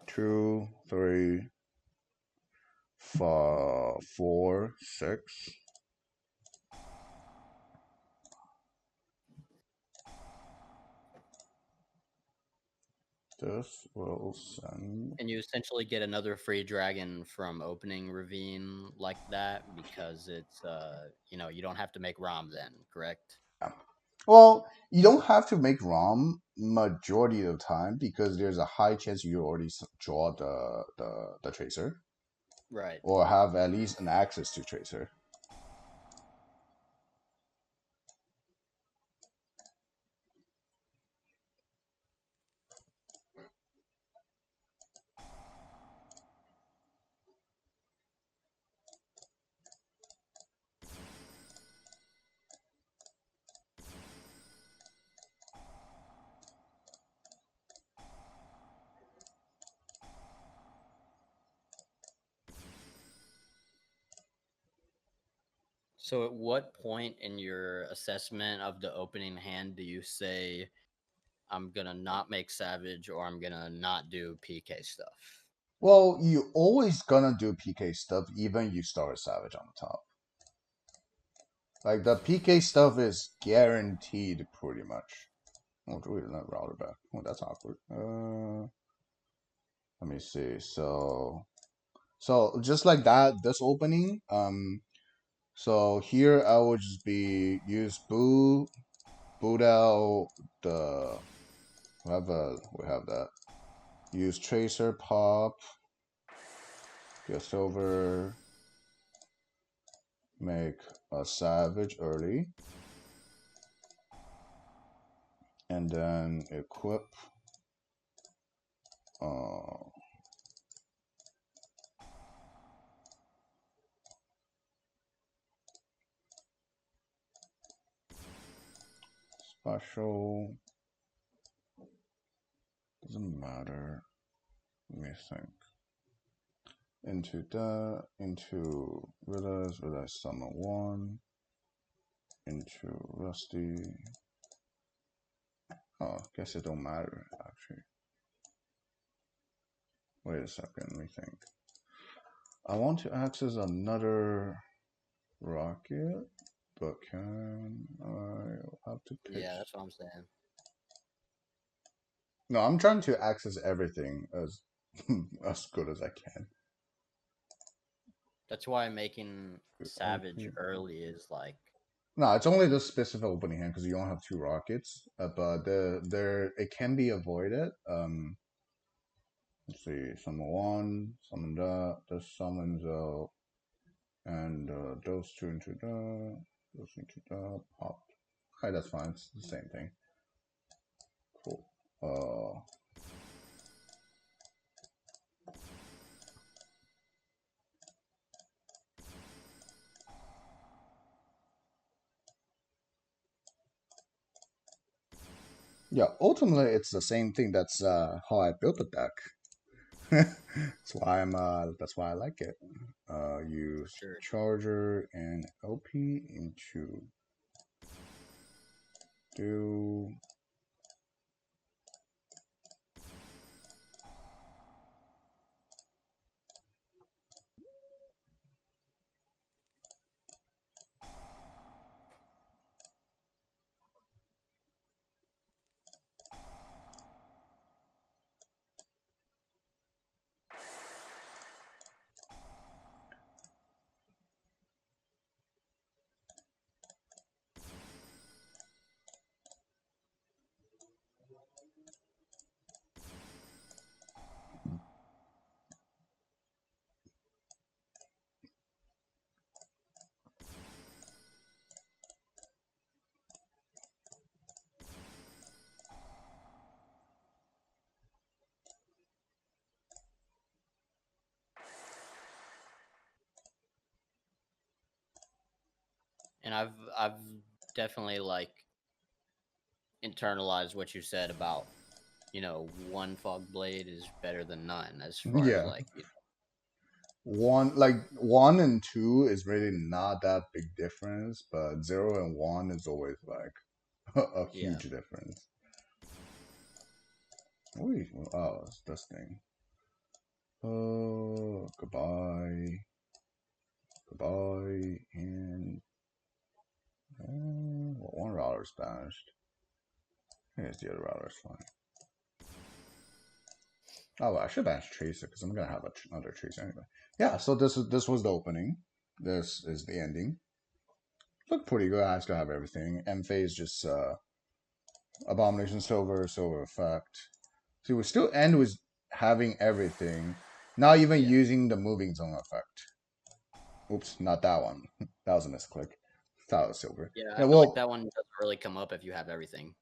Two, three, five, four, six. This will send. And you essentially get another free dragon from opening Ravine like that because it's you don't have to make Rom then, correct? Yeah. Well, you don't have to make ROM majority of the time because there's a high chance you already draw the tracer Right. or have at least an access to tracer. So at what point in your assessment of the opening hand do you say I'm gonna not make Savage or I'm gonna not do PK stuff? Well, you always gonna do PK stuff even you start a Savage on the top. Like the PK stuff is guaranteed pretty much. Oh, do we not router back? Oh, that's awkward. Let me see. So just like that, this opening, so here I would just be use boot out the we have that. Use tracer pop, get silver, make a savage early, and then equip uh special. Doesn't matter. Let me think. Into realize summon one, into rusty. Oh, guess it don't matter actually. Wait a second, let me think. I want to access another rocket, but can I have to Yeah, pitch? that's what I'm saying. No, I'm trying to access everything as as good as I can. That's why making Savage Open. early is like No, it's only this specific opening hand because you don't have two rockets. But there it can be avoided. Let's see, summon one, summon that. This summons and those two into that, those into that. Pop. Hi, that's fine. It's the same thing. Cool. Yeah. Ultimately, it's the same thing. That's how I built the deck. That's why I'm. That's why I like it. for Use sure. charger and LP into do. And I've definitely like internalized what you said about, one fog blade is better than none as far as Yeah, like, one and two is really not that big difference, but zero and one is always like a yeah. huge difference. Wait, oh, it's this thing. Oh, goodbye, goodbye, and well, one router's banished. Here's the other router's fine. Oh, well, I should banish Tracer because I'm gonna have another Tracer anyway. Yeah, so this was the opening. This is the ending. Looked pretty good. I still have everything. M phase just Abomination Silver effect. See, we still end with having everything, not even Yeah. using the moving zone effect. Oops, not that one. That was a misclick. That was silver. Yeah, I Yeah, feel like that one doesn't really come up if you have everything.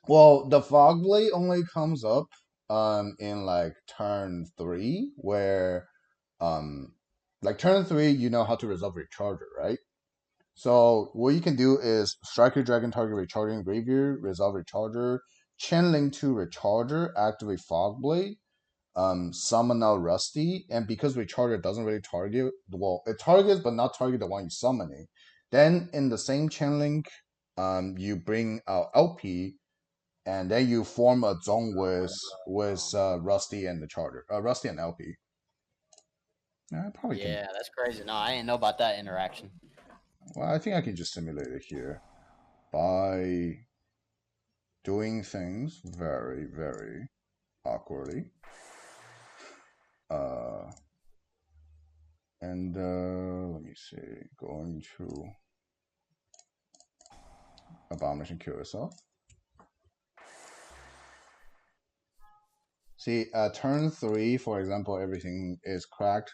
the fog blade only comes up in like turn three, where um like turn three you know how to resolve your charger, right? So what you can do is strike your dragon target recharging graveyard, resolve recharger, chain link to recharger, activate fog blade, summon out Rusty, and because recharger doesn't really target, well, it targets but not target the one you summoning. Then in the same chain link, you bring out LP, and then you form a zone with Rusty and the charger, Rusty and LP. I probably can. Yeah, that's crazy. No, I didn't know about that interaction. Well, I think I can just simulate it here by doing things very, very awkwardly. Uh, and let me see, going to Abomination kill yourself. See, at turn three, for example, everything is cracked.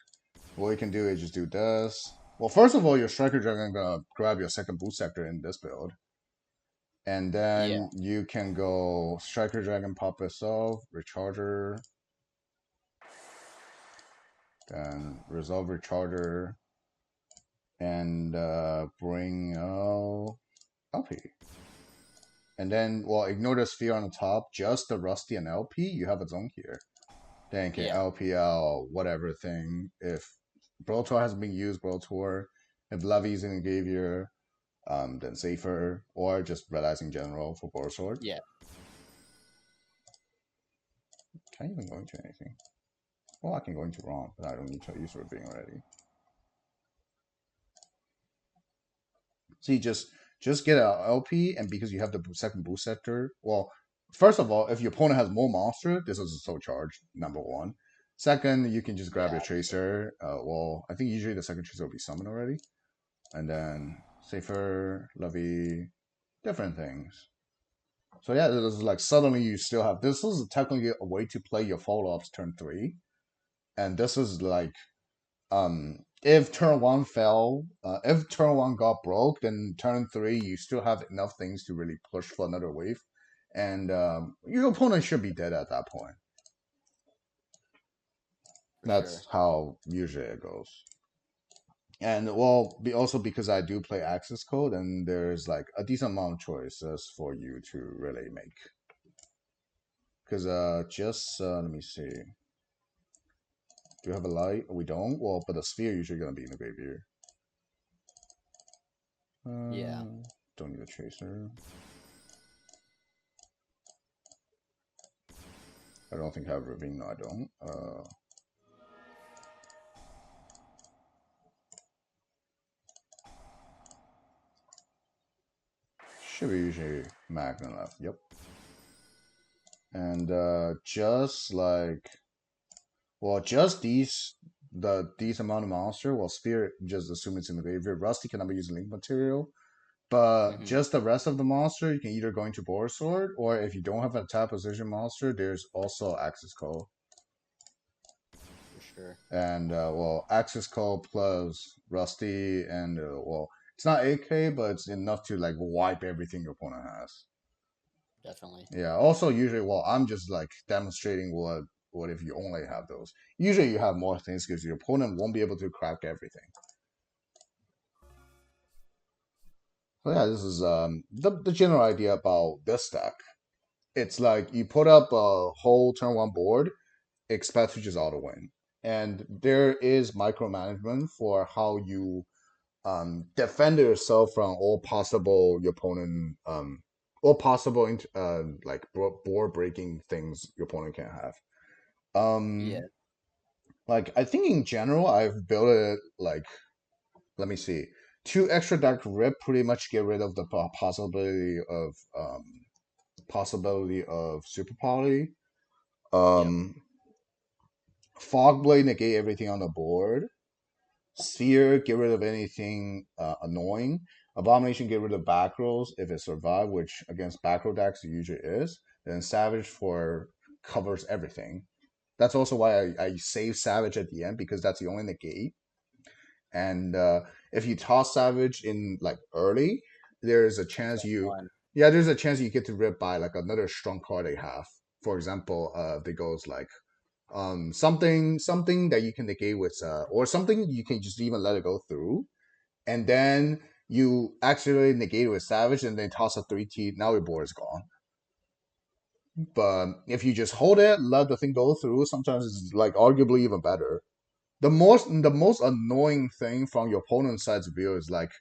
What you can do is just do this. Well, first of all, your Striker Dragon gonna grab your second boost sector in this build. And Yeah, then you can go Striker Dragon pop itself, Recharger, then Resolve Recharger, and bring LP. And then, well, ignore the sphere on the top, just the Rusty and LP, you have a zone here. Then you can yeah, LPL, whatever thing. If Brawl Tour hasn't been used, Brawl Tour. If Levy's in the graveyard, then safer. Or just Red Eyes in general for Boar Sword. yeah, Can't even go into anything. Well, I can go into wrong, but I don't need to use being already. See, just get a LP, and because you have the second boost sector, well, first of all, if your opponent has more monster, this is a soul charge, number one. Second, you can just grab yeah, your tracer. Well, I think usually the second tracer will be summoned already. And then safer, levy, different things. So yeah, this is like suddenly you still have this is technically a way to play your follow ups turn three, and this is like if turn one fell, if turn one got broke, then turn three you still have enough things to really push for another wave, and your opponent should be dead at that point. for That's sure. how usually it goes. And well, also because I do play access code, and there's like a decent amount of choices for you to really make. Because just let me see. Do you have a light? We don't. Well, but the sphere usually gonna be in the graveyard. Yeah, Don't need a tracer. I don't think I have ravine. No, I don't. Should be usually magna left. Yep. And just like well, just these amount of monster. Well, spirit just assume it's in the graveyard. Rusty cannot be using link material. But hmm, just the rest of the monster, you can either go into Boar Sword, or if you don't have a tap position monster, there's also Axis Call. for sure. And, well, Axis Call plus Rusty, and, well, it's not 8K, but it's enough to, like, wipe everything your opponent has. Definitely. Yeah, also, usually, well, I'm just, like, demonstrating what if you only have those. Usually you have more things because your opponent won't be able to crack everything. So yeah, this is the general idea about this deck. It's like you put up a whole turn one board, expect to just auto win, and there is micromanagement for how you defend yourself from all possible your opponent all possible like board breaking things your opponent can have. Yeah, Um, like I think in general, I've built it like let me see. Two extra dark rip pretty much get rid of the possibility of super poly. yep, Um, Fog blade negate everything on the board. Sphere get rid of anything annoying. Abomination get rid of back rolls if it survives, which against back roll decks it usually is. Then Savage for covers everything. That's also why I save Savage at the end because that's the only negate. And if you toss Savage in like early, there's a it's chance like you one. yeah, there's a chance you get to rip by like another strong card they have. For example, they goes like something that you can negate with or something you can just even let it go through, and then you actually negate it with Savage and then toss a 3T. Now your board is gone. But if you just hold it, let the thing go through, sometimes it's like arguably even better. The most annoying thing from your opponent's side's view is like,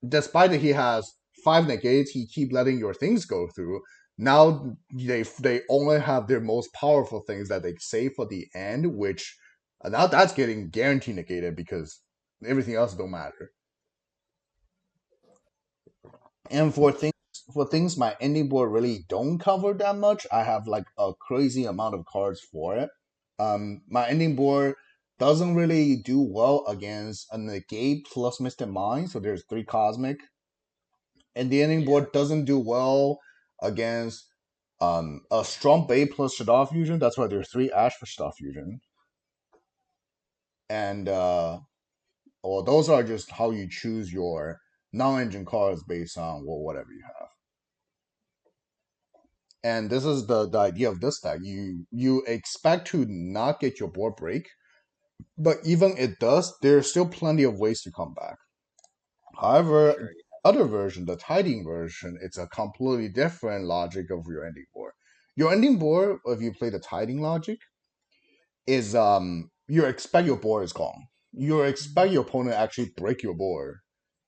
despite that he has five negates, he keep letting your things go through. Now they only have their most powerful things that they save for the end, which now that's getting guaranteed negated because everything else don't matter. And for things my ending board really don't cover that much, I have like a crazy amount of cards for it. My ending board doesn't really do well against a negate plus Mystic Mind, so there's three cosmic. And the ending Yeah, board doesn't do well against a strong Bay plus Shadar Fusion. That's why there's three Ash for Shadar Fusion. And well, those are just how you choose your non-engine cards based on whatever you have. And this is the idea of this deck. You expect to not get your board break, but even it does, there's still plenty of ways to come back. for However, sure. other version, the tiding version, it's a completely different logic of your ending board. Your ending board, if you play the tiding logic, is you expect your board is gone. You expect your opponent to actually break your board.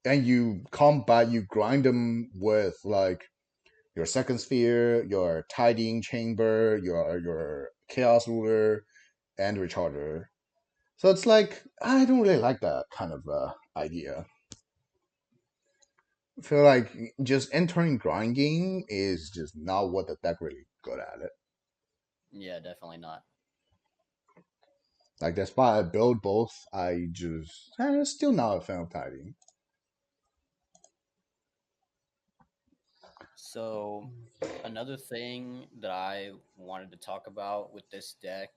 And you combat, you grind them with like your second sphere, your tidying chamber, your chaos ruler, and recharger. So it's like I don't really like that kind of idea. I feel like just entering grind game is just not what the deck really good at it. Yeah, definitely not. Like that's why I build both. I just still not a fan of tidying. So another thing that I wanted to talk about with this deck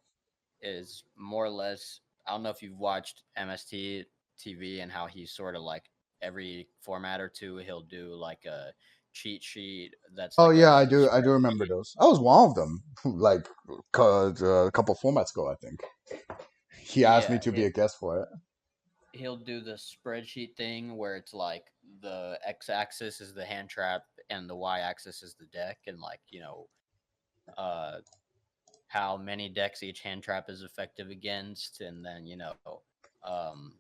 is more or less. I don't know if you've watched MST TV and how he's sort of like every format or two he'll do like a cheat sheet that's Oh like yeah, I a do. I do remember spreadsheet. those. I was one of them. Like a couple formats ago, I think he asked me Yeah, to be a guest for it. he'll do the spreadsheet thing where it's like the x-axis is the hand trap and the y-axis is the deck, and like uh how many decks each hand trap is effective against, and then um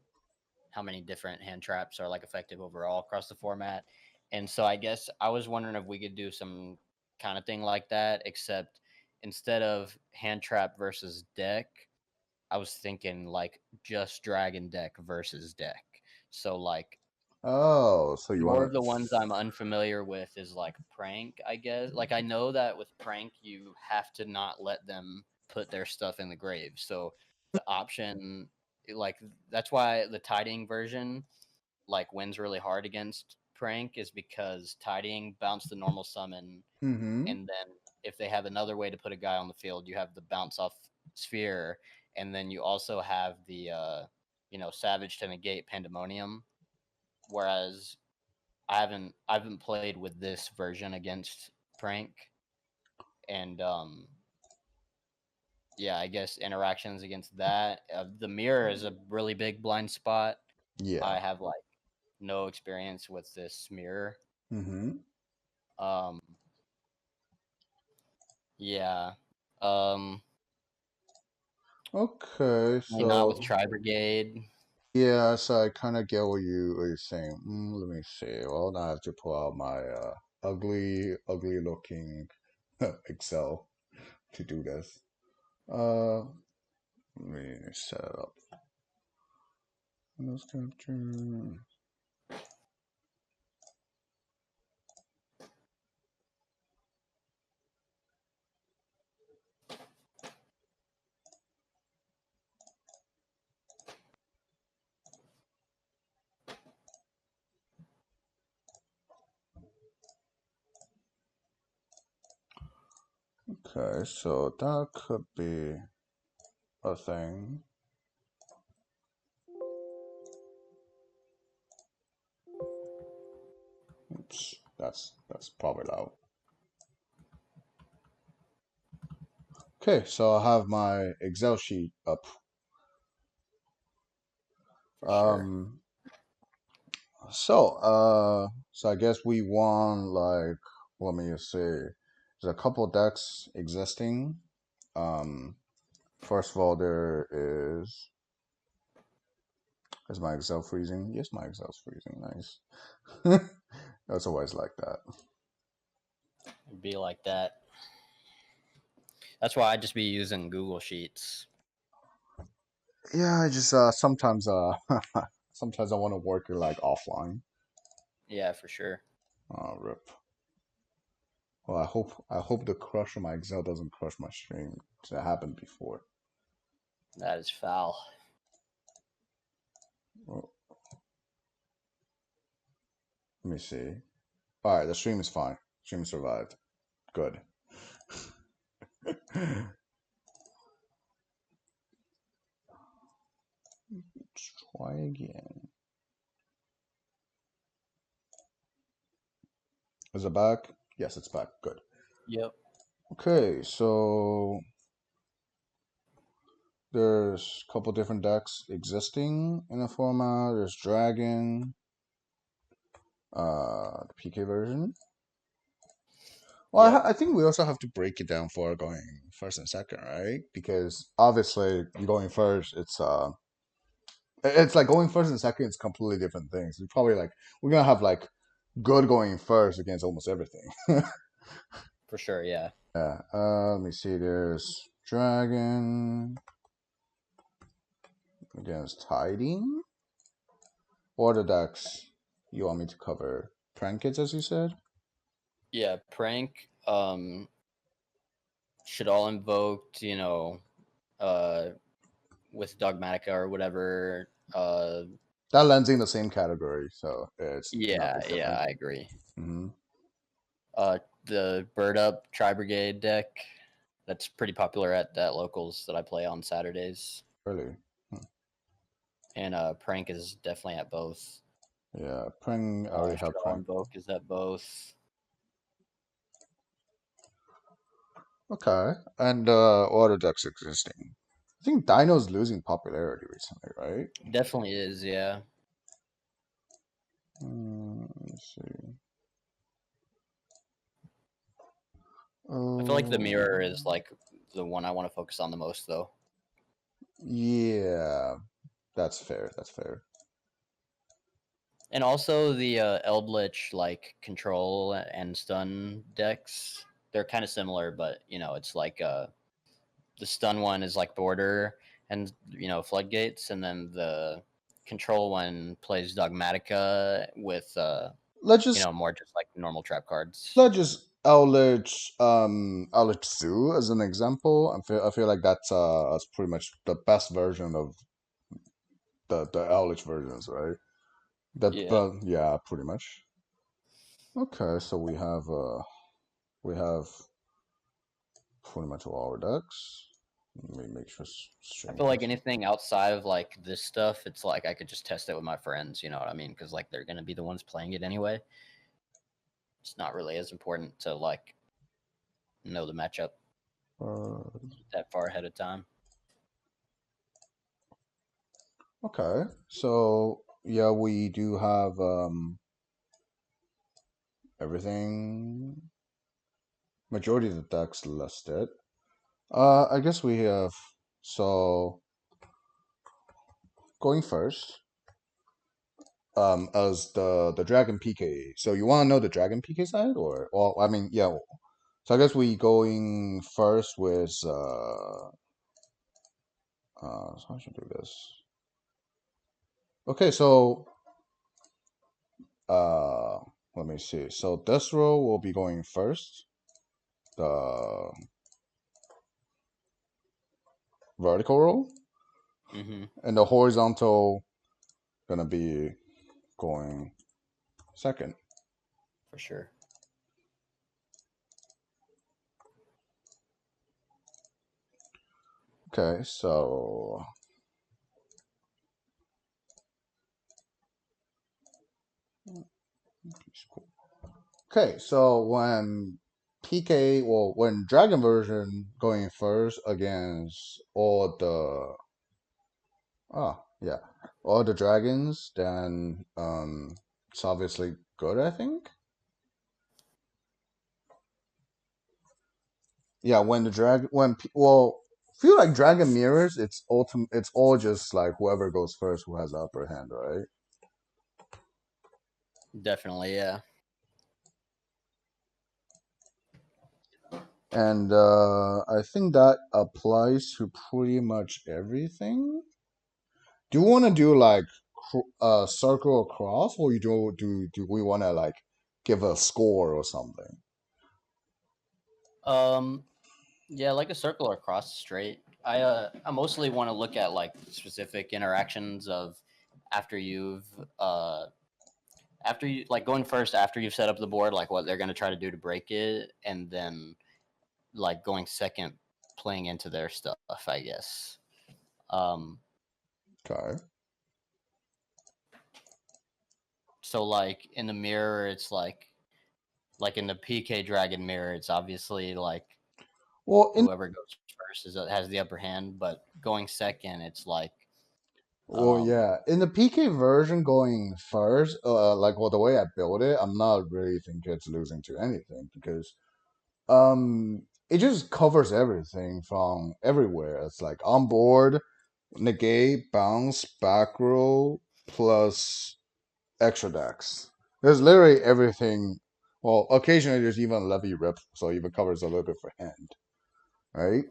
how many different hand traps are like effective overall across the format. And so I guess I was wondering if we could do some kind of thing like that, except instead of hand trap versus deck, I was thinking like just dragon deck versus deck. So like Oh, so you more want of the ones I'm unfamiliar with is like prank, I guess. Like I know that with prank you have to not let them put their stuff in the grave. So the option, like that's why the tiding version like wins really hard against prank, is because tidying bounce the normal summon, to? Mm-hmm. and then if they have another way to put a guy on the field, you have the bounce off sphere, and then you also have the savage to negate pandemonium. Whereas I haven't played with this version against prank, and yeah, I guess interactions against that. The mirror is a really big blind spot. Yeah. I have like no experience with this mirror. Mm-hmm. Um, yeah. Um, Okay, Definitely not with so Tri Brigade. yeah, so I kind of get what you're saying. Let me see. Well, now I have to pull out my ugly looking Excel to do this. Let me set it up. Windows capture. Okay, so that could be a thing. Oops, that's probably loud. Okay, so I have my Excel sheet up. For sure. Um, so I guess we want like let me just say there's a couple decks existing. Um, first of all, is my Excel freezing? Yes, my Excel's freezing. Nice. That's always like that. It'd be like that. That's why I'd just be using Google Sheets. Yeah, I just sometimes sometimes I want to work it like offline. Yeah, for sure. Rip. Well, I hope the crush on my Excel doesn't crush my stream. That happened before. That is foul. Well, let me see. All right, the stream is fine. Stream survived. Good. Let's try again. Is it back? Yes, it's back. Good. Yep. Okay, so there's a couple different decks existing in the format. There's Dragon, the PK version. Well, Yep. I think we also have to break it down for going first and second, right? Because obviously, going first, it's like going first and second is completely different things. We probably like we're gonna have like good going first against almost everything. For sure. Yeah. Yeah. Let me see. There's Dragon against Tiding. What are the decks you want me to cover? Prank Kids, as you said. Yeah. Prank. Should all invoked. Uh, with Dogmatica or whatever. That lands in the same category, so it's Yeah. nothing Yeah. different. I agree. Mm-hmm. The Bird Up Tri Brigade deck. That's pretty popular at locals that I play on Saturdays. Really. And Prank is definitely at both. Yeah, Prank. I already Should have all Prank. invoke is at both. Okay. And what are decks existing? I think Dino's losing popularity recently, right? Definitely is, yeah. Let's see. I feel like the Oh, mirror is like the one I want to focus on the most, though. yeah. That's fair. That's fair. And also the Eldritch like control and stun decks. They're kind of similar, but it's like the stun one is like border and floodgates, and then the control one plays Dogmatica with Let's just more just like normal trap cards. let's just Eldritch Zoo as an example. I feel like that's pretty much the best version of the Eldritch versions, right? That Yeah. but yeah, pretty much. Okay, so we have pretty much all our decks. Let me make sure I stream feel like has. anything outside of like this stuff, it's like I could just test it with my friends. You know what I mean? Because like they're gonna be the ones playing it anyway. It's not really as important to like know the matchup Uh, that far ahead of time. okay, so yeah, we do have everything. Majority of the decks listed. I guess we have so going first. As the Dragon PK. So you want to know the Dragon PK side, or well, I mean, yeah. So I guess we going first with so how should I do this? Okay, so uh, let me see. So this row will be going first. The vertical row, Hmm. and the horizontal gonna be going second. For sure. Okay, so okay, so when PK, well, when Dragon version going first against all the yeah, all the dragons, then it's obviously good, I think. Yeah, when the dragon, well, feel like Dragon mirrors, it's all just like whoever goes first who has the upper hand, right? Definitely, yeah. And I think that applies to pretty much everything. Do you want to do like circle across, or you do we want to like give a score or something? Um, yeah, like a circle or cross straight. I mostly want to look at like specific interactions of after you've after you like going first after you've set up the board, like what they're gonna try to do to break it, and then like going second, playing into their stuff, I guess. Um, Okay. so like in the mirror, it's like in the PK Dragon mirror, it's obviously like Well, in whoever goes first has the upper hand, but going second, it's like well, um yeah, in the PK version going first, like well, the way I build it, I'm not really think it's losing to anything because it just covers everything from everywhere. It's like on board, negate, bounce, back row, plus extra decks. There's literally everything. Well, occasionally there's even levy rip, so it even covers a little bit for hand, right?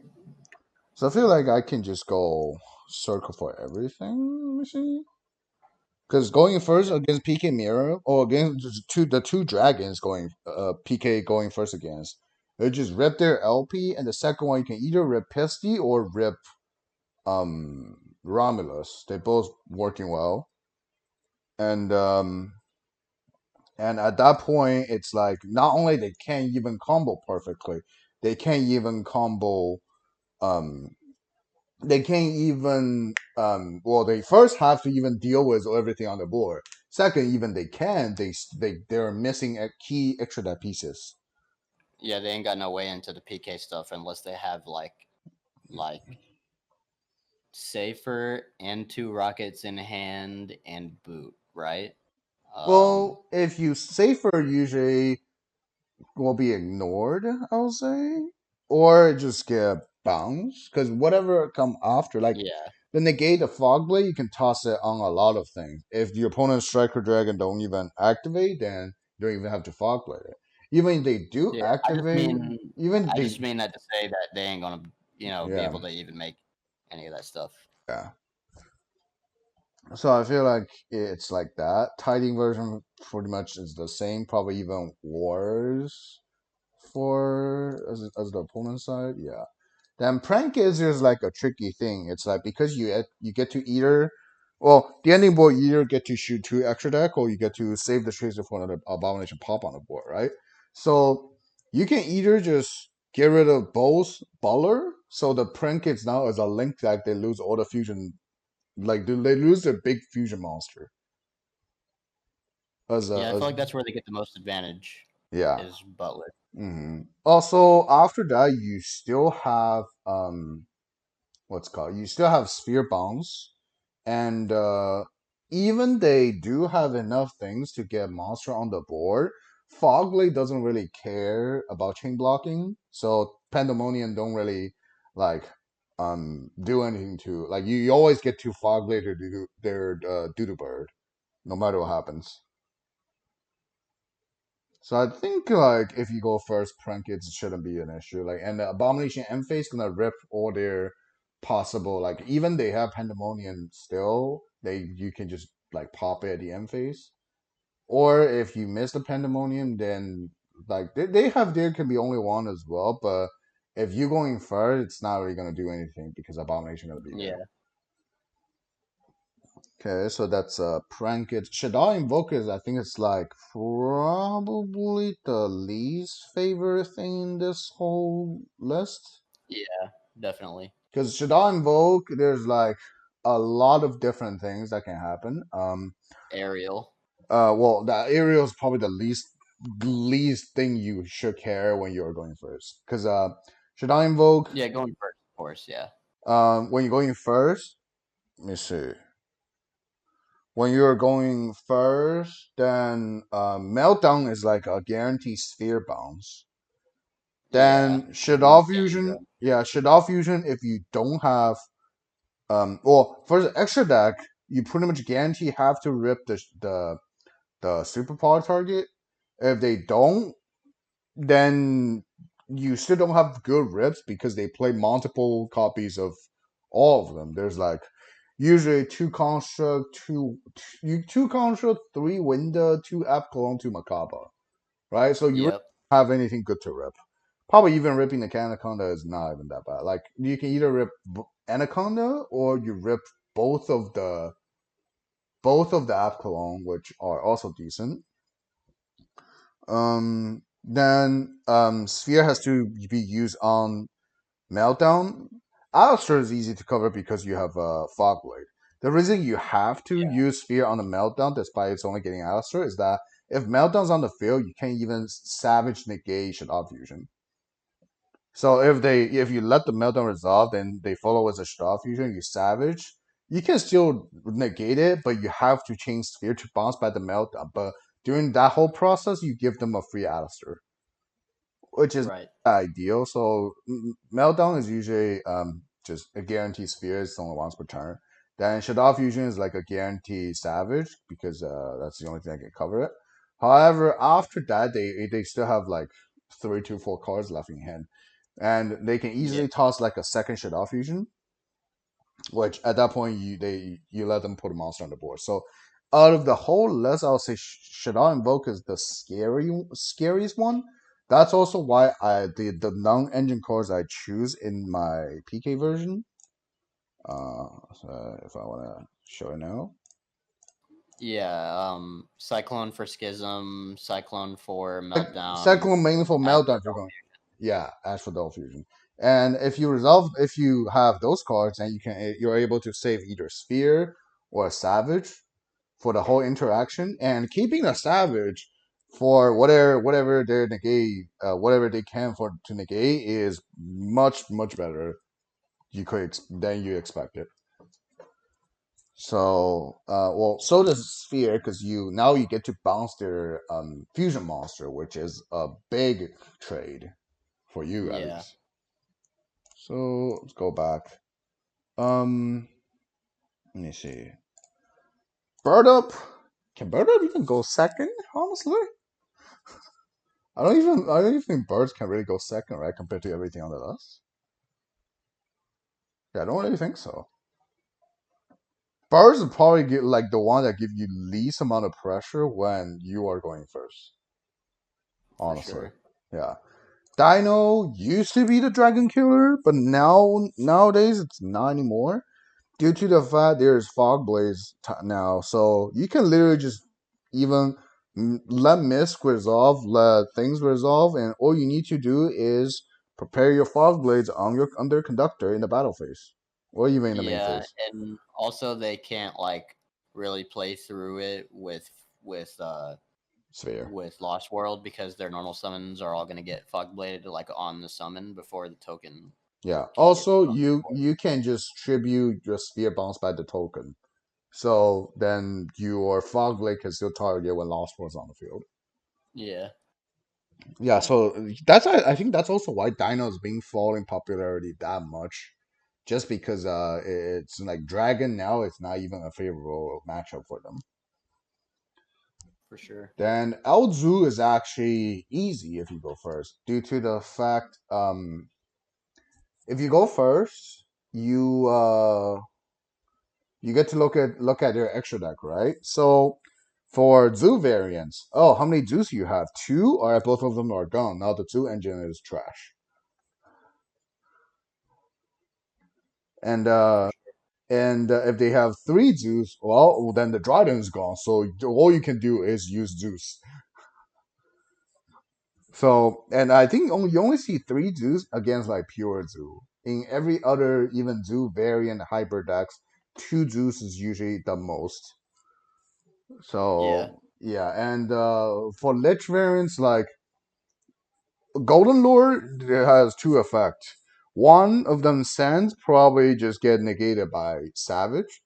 So I feel like I can just go circle for everything. Let me see. Because going first against PK Mirror, or against the two dragons going PK going first against, they just rip their LP, and the second one you can either rip Pisty or rip Romulus. They both working well, and at that point it's like not only they can't even combo perfectly, they can't even combo um they can't even well they first have to even deal with everything on the board. Second, even they can they're missing a key extra deck pieces. yeah, they ain't got no way into the PK stuff unless they have like safer and two rockets in hand and boot, right? Um, Well, if you safer usually will be ignored, I'll say, or just get bounced because whatever come after, like yeah, the negate the fog blade, you can toss it on a lot of things. If your opponent's striker dragon don't even activate, then you don't even have to fog blade it. Even if they do yeah. activate, even I they just mean that to say that they ain't gonna, be yeah able to even make any of that stuff. yeah. So I feel like it's like that. Tiding version pretty much is the same, probably even worse for as the opponent side. Yeah. Then prank is like a tricky thing. It's like because you get to either, well, the ending board you either get to shoot two extra deck or you get to save the tracer for another abomination pop on the board, right? So you can either just get rid of both baller, so the prank kids now as a link deck they lose all the fusion, like they lose their big fusion monster Yeah, I as feel like that's where they get the most advantage yeah. is Butler. Also after that you still have what's called you still have sphere bounce and even they do have enough things to get monster on the board, Fogblade doesn't really care about chain blocking, so Pandemonium don't really like do anything to like you always get to Fogblade or do their Doodoo Bird, no matter what happens. So I think like if you go first, Prankets shouldn't be an issue. Like and the Abomination M Face gonna rip all their possible like even they have Pandemonium still, they you can just like pop it at the M Face. Or if you miss the Pandemonium, then like they have there can be only one as well, but if you're going first, it's not really gonna do anything because Abomination gonna be there. Yeah. Okay, so that's Prankit. Shadow Invokers, I think it's like probably the least favorite thing in this whole list. Yeah, definitely. Because Shadow Invoke, there's like a lot of different things that can happen. Aerial. Well, the aerial is probably the least thing you should care when you're going first. Because Shadow Invoke, Yeah, going first, of course. Yeah. when you're going first, let me see. When you're going first, then Meltdown is like a guaranteed sphere bounce. Yeah. Then Because you Shadow can't use Fusion, them. yeah, Shadow Fusion. If you don't have, well, for the extra deck, you pretty much guarantee have to rip the superpower target. If they don't, then you still don't have good rips because they play multiple copies of all of them. There's like usually two construct, two construct, three window, two app clone, two macabre, right? So you really Yep. don't have anything good to rip. Probably even ripping the Anaconda is not even that bad. Like you can either rip Anaconda or you rip both of the app clone, which are also decent. Then Sphere has to be used on Meltdown. Alistair is easy to cover because you have Fog Blade. The reason you have to use Sphere on the Meltdown, despite it's only getting Alistair, is that if Meltdown's on the field, you can't even Savage negate Shadow's Fusion. So if you let the Meltdown resolve, then they follow as a Shadow's Fusion, you Savage. You can still negate it, but you have to change Sphere to bounce back the Meltdown. But during that whole process, you give them a free Alistair, which is Right. ideal. So Meltdown is usually just a guaranteed sphere. It's only once per turn. Then Shadow Fusion is like a guaranteed Savage because that's the only thing that can cover it. However, after that, they still have like three to four cards left in hand, and they can Yeah. easily toss like a second Shadow Fusion, which at that point you let them put a monster on the board. So out of the whole list, I'll say Shadow Invoke is the scariest one. That's also why the non-engine cards I choose in my PK version. So if I want to show it now, Yeah. Cyclone for Schism, Cyclone for Meltdown, Cyclone mainly for Meltdown. If you're Asphodel. going, yeah, Asphodel Fusion. And if you have those cards, then you're able to save either Sphere or a Savage for the whole interaction, and keeping a Savage for whatever they negate, whatever they can for to negate is much better. Than you expected. So, well, so does Sphere because you get to bounce their fusion monster, which is a big trade for you at Yeah. least. So let's go back. Um, let me see. Bird up. Can Bird up even go second? Honestly, I don't even think birds can really go second, right? Compared to everything on the list. Yeah, I don't really think so. Birds would probably get like the one that give you least amount of pressure when you are going first. For Honestly, sure. yeah. Dino used to be the dragon killer, but nowadays it's not anymore due to the fact there's fog blades now. So you can literally just even let Misk resolve, let things resolve, and all you need to do is prepare your fog blades on your under conductor in the battle phase, or even in the main Yeah, phase. and also they can't like really play through it with uh Sphere. with Lost World because their normal summons are all gonna get fog bladed like on the summon before the token Yeah. can get Also, put on the board. you can just tribute your sphere bounce by the token. So then your fog blade can still target when Lost Force on the field. Yeah, Yeah, so that's I think that's also why Dino's been falling popularity that much, just because it's like Dragon now it's not even a favorable matchup for them. for sure. Then Elzu is actually easy if you go first, due to the fact if you go first, you get to look at your extra deck, right? So for zoo variants, oh, how many zoos you have? Two, or both of them are gone. Now the zoo engine is trash. And For sure. if they have three Zeus, well, then the Dryden is gone. So all you can do is use Zeus. So, and I think you only see three Zeus against like pure Zoo. In every other even Zoo variant hybrid decks, two Zeus is usually the most. Yeah, So yeah, and for Lich variants, like Golden Lord has two effects. One of them sends probably just get negated by Savage,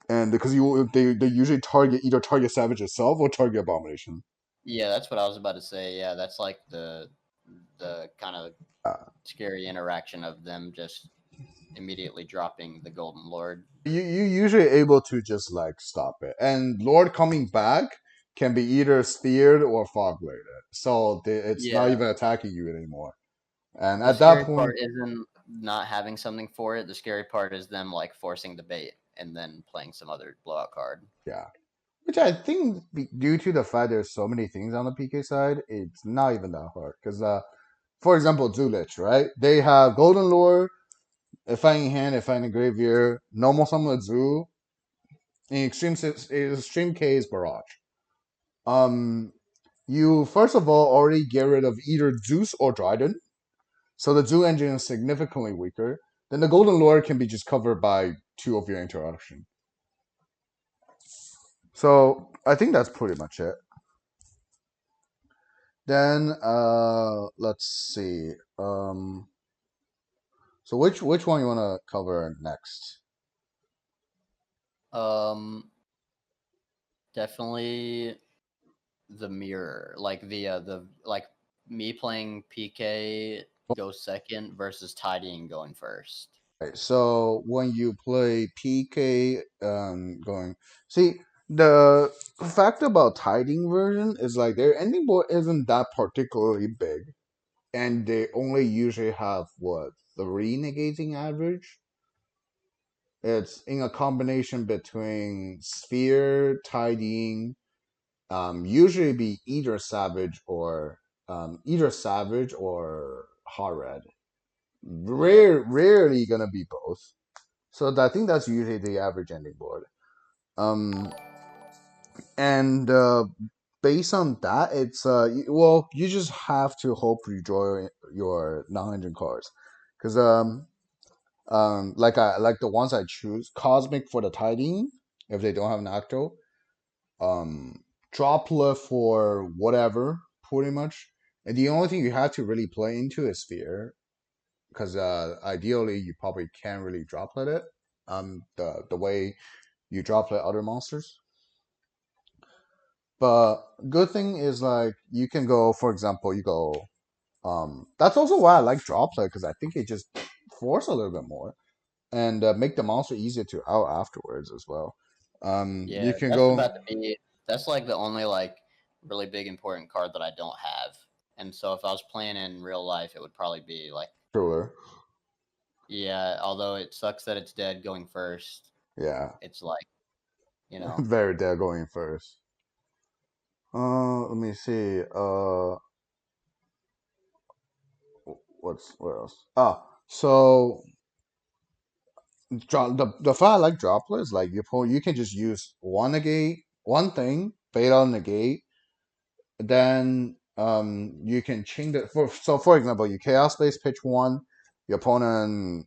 and because they usually target either target Savage itself or target Abomination. yeah, that's what I was about to say. Yeah, that's like the kind of Uh, scary interaction of them just immediately dropping the Golden Lord. you usually able to just like stop it, and Lord coming back can be either steered or fog bladed, so it's not Yeah, even attacking you anymore. And the at that scary point, part isn't not having something for it. The scary part is them like forcing the bait and then playing some other blowout card. yeah, which I think due to the fact there's so many things on the PK side, it's not even that hard. Because for example, Zulich, right? They have Golden Lord, a fighting hand, a fighting graveyard, normal summon Zoo, in extreme case barrage. Um, you first of all already get rid of either Zeus or Dryden, so the Zoo engine is significantly weaker. Then the Golden Lord can be just covered by two of your interaction. So I think that's pretty much it. Then let's see. So which one you want to cover next? Um, Definitely the mirror, like the like me playing PK goes second versus tidying going first. Right, so when you play PK, going see the fact about tiding version is like their ending board isn't that particularly big, and they only usually have what three negating average. It's in a combination between sphere, tidying, usually be either savage or hot red. Yep. Rarely gonna be both. So I think that's usually the average ending board. Um, and based on that, it's well, you just have to hope you draw your non-engine cards, because like the ones I choose, Cosmic for the tiding if they don't have an Acto, um, Droplet for whatever, pretty much. And the only thing you have to really play into is Sphere, because ideally you probably can't really Droplet it. The way you Droplet other monsters. But good thing is like you can go, for example, you go. That's also why I like Droplet because I think it just force a little bit more and make the monster easier to out afterwards as well. Yeah, You can that's go about to be that's like the only like really big important card that I don't have. And so if I was playing in real life, it would probably be like, Cooler. yeah, although it sucks that it's dead going first, Yeah, it's like, you know, very dead going first. Let me see. What else? So the fact I like droplets, like you can just use one negate, one thing, fade out negate, then you can change it for example you chaos space pitch one, your opponent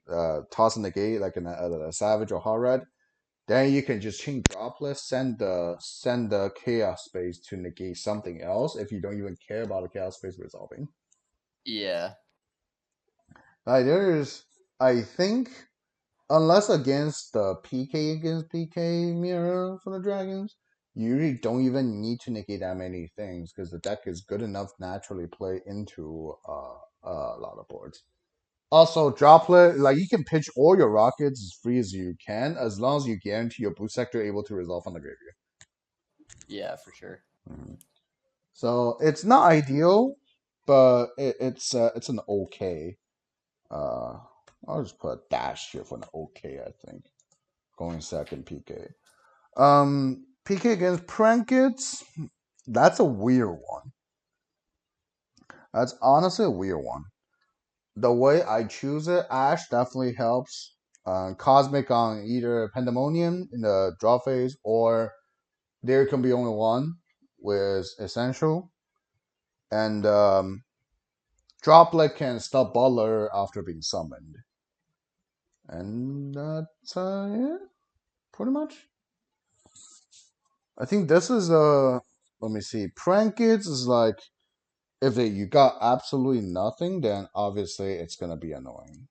toss a negate like a savage or hard red, then you can just change droplets, send the chaos space to negate something else if you don't even care about the chaos space resolving. yeah. Like there's I think Unless against the PK against PK mirror for the dragons, you usually don't even need to negate that many things because the deck is good enough naturally play into a lot of boards. Also, droplet, like you can pitch all your rockets as free as you can, as long as you guarantee your boost sector able to resolve on the graveyard. Yeah, for sure. Mhm. So it's not ideal, but it's an okay. Uh, I'll just put a dash here for an okay. I think going second PK. PK against Prankets. That's a weird one. That's honestly a weird one. The way I choose it, Ash definitely helps. Cosmic on either Pandemonium in the draw phase, or there can be only one with Essential. And Droplet can stop Butler after being summoned. And that's yeah, pretty much. I think this is let me see. Prankets is like if you got absolutely nothing, then obviously it's gonna be annoying.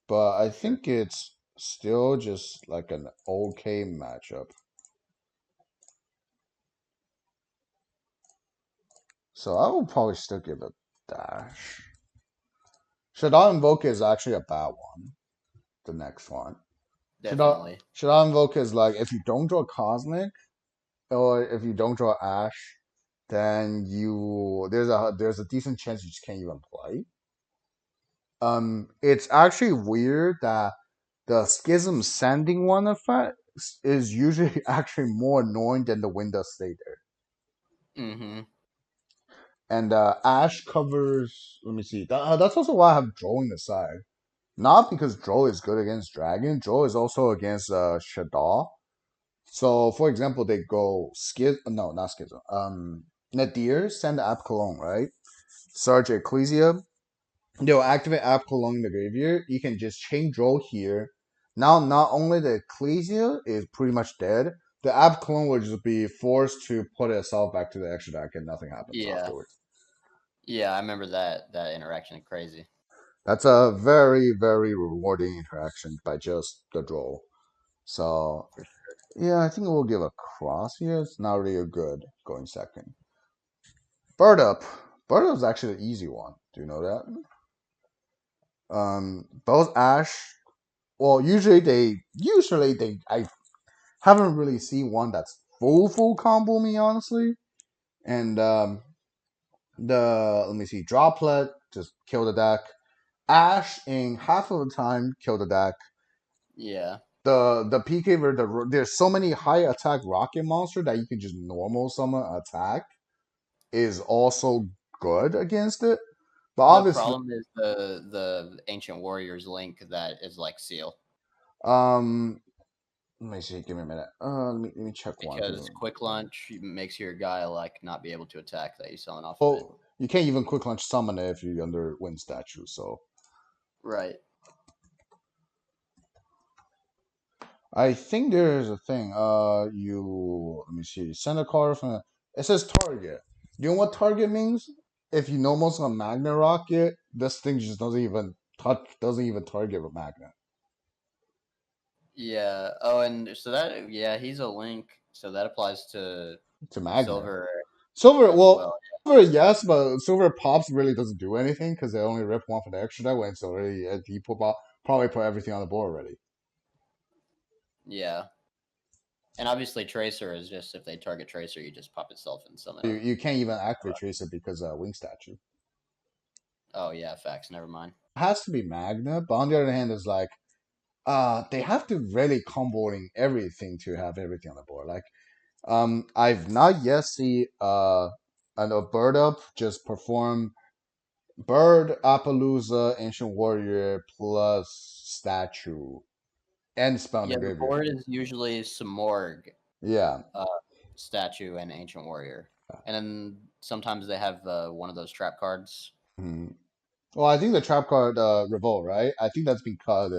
But I For sure. think it's still just like an okay matchup. So I will probably still give it dash. Shadow Invoke is actually a bad one. The next one. Definitely. Shadow Invoke is like if you don't draw Cosmic or if you don't draw Ash, then you there's a decent chance you just can't even play. It's actually weird that the Schism Sending one effect is usually actually more annoying than the Window Stater. Mm-hmm. And Ash covers. Let me see. That's also why I have Droll in the side. Not because Droll is good against Dragon. Droll is also against Shaddoll. So, for example, they go Skid. No, not Schism. Nadir send App Cologne, right? Search Ecclesia. They'll activate App Cologne in the graveyard. You can just chain Droll here. Now, not only the Ecclesia is pretty much dead, the App Cologne will just be forced to put itself back to the extra deck and nothing happens Yeah. afterwards. Yeah, I remember that interaction. Crazy. That's a very, very rewarding interaction by just the Droll. So, For sure. yeah, I think we'll give a cross here. It's not really a good going second. Bird up. Bird up is actually the easy one. Do you know that? Both Ash. Well, usually they. I haven't really seen one that's full combo me honestly. And the let me see, Droplet just kill the deck. Ash in half of the time kill the deck. Yeah. The PK there's so many high attack rocket monster that you can just normal summon attack is also good against it. But The obviously, problem is the ancient warriors link that is like seal um, let me see. Give me a minute. Let me check one. because quick lunch makes your guy like not be able to attack that you summon off of it. Well, you can't even quick launch summon it if you're under wind statue. So Right. I think there is a thing. You let me see. Send a card from. It says target. You know what target means? If you normal summon Magna Rocket, this thing just doesn't even touch. Doesn't even target with Magna Yeah. Oh, and so that yeah, he's a link, so that applies to to Magna. silver Silver, as well, well. silver yes, but silver pops really doesn't do anything because they only rip one for the extra die when it's already he probably put everything on the board already. Yeah. And obviously Tracer is just if they target Tracer, you just pop itself and summon a You can't even activate Tracer because wing statue. oh yeah, facts, never mind. It has to be Magna, but on the other hand, it's like they have to really comboing everything to have everything on the board. Like I've not yet see a bird up just perform bird Appaloosa Ancient Warrior plus statue and spell in the Yeah, the graveyard. board is usually Samorg, Yeah. uh, statue, and ancient warrior, and then sometimes they have one of those trap cards. Mhm. Well, I think the trap card revolt, right? I think that's been cut.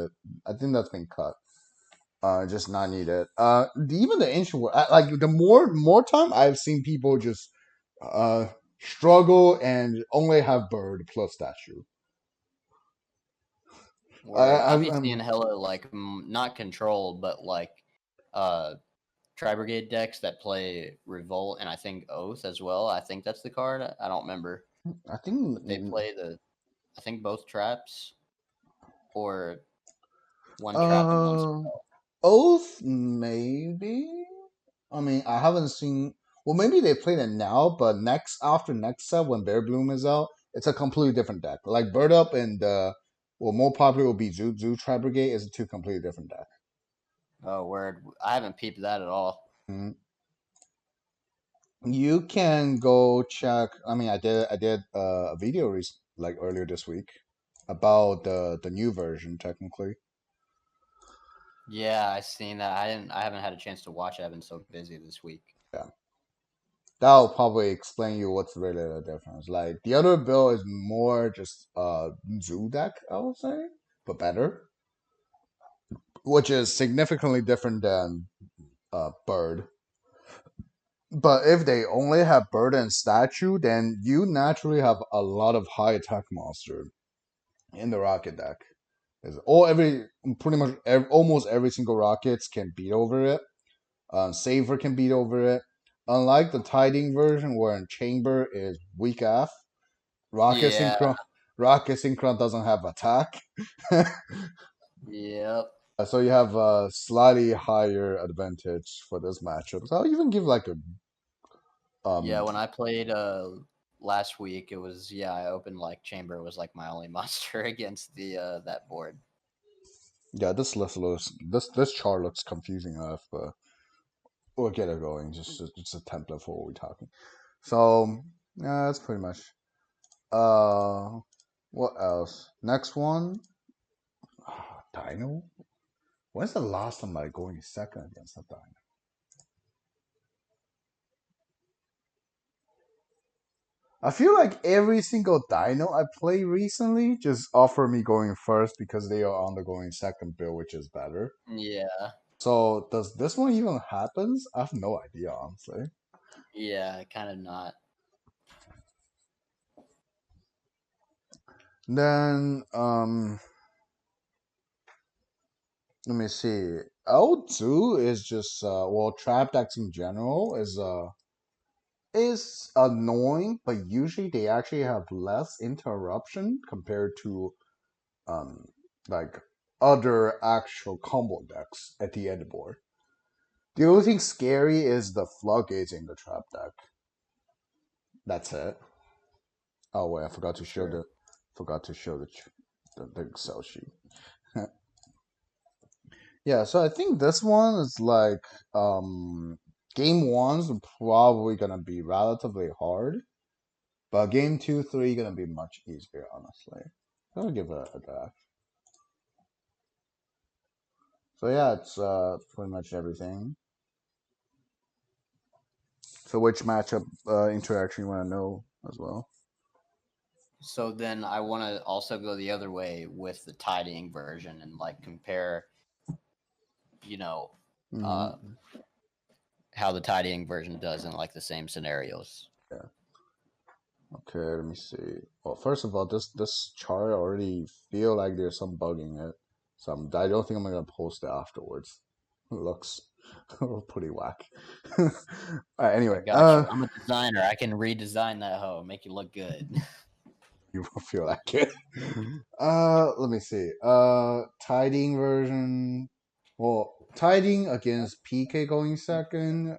I think that's been cut. Just not needed. Even the ancient world, like the more time I've seen people just uh struggle and only have bird plus statue. Word. I be seeing I'm hella like not control, but like uh Tri Brigade decks that play Revolt and I think Oath as well. I think that's the card. I don't remember, I think but they play the I think both traps or one trap and one uh spell. Oath maybe. I mean, I haven't seen. Well, maybe they played it now, but next after next set when Bear Bloom is out, it's a completely different deck. Like Bird Up and well, more popular will be Zoo Tri Brigade is two completely different deck. Oh, word. I haven't peeped that at all. Mhm. You can go check. I mean, I did a video like earlier this week about the new version technically. Yeah, I seen that. I haven't had a chance to watch it. I've been so busy this week. Yeah, that'll probably explain you what's really the difference. Like the other bill is more just zoo deck, I would say, but better, which is significantly different than bird. But if they only have bird and statue, then you naturally have a lot of high attack monster in the rocket deck. All every pretty much almost every single rockets can beat over it. Saver can beat over it. Unlike the Tiding version, where in Chamber is weak F, Rocket Yeah. Synchron Rocket Synchron doesn't have attack. Yep. So you have a slightly higher advantage for this matchup. So I'll even give like a Yeah, um when I played last week, it was yeah, I opened like Chamber was like my only monster against the that board. yeah, this chart looks confusing enough, but we'll get it going. Just a template for what we're talking. So yeah, that's pretty much uh what else? Next one. Dino? When's the last time I going second against a Dino? I feel like every single Dino I play recently just offer me going first because they are undergoing second build, which is better. Yeah. So does this one even happens? I have no idea, honestly. Yeah, kind of not. Then let me see. L2 is just well trap decks in general is annoying, but usually they actually have less interruption compared to um like other actual combo decks at the end board. The only thing scary is the floodgates in the trap deck. That's it. Oh wait, I For sure. forgot to show the Excel sheet. Yeah, so I think this one is like game one's probably gonna be relatively hard, but game two, three gonna be much easier, honestly. I'll give it a that. So yeah, it's pretty much everything. So which matchup interaction you want to know as well? So then I want to also go the other way with the tidying version and like compare, you know, uh, Hmm. how the tidying version does in like the same scenarios. Yeah. Okay, let me see. Well, first of all, this chart already feel like there's some bug in it. I don't think I'm gonna post it afterwards. It looks pretty whack. I Anyway, got you. I'm a designer. I can redesign that hoe, make it look good. you will feel like it. Let me see. Tiding version. Well, Tiding against PK going second.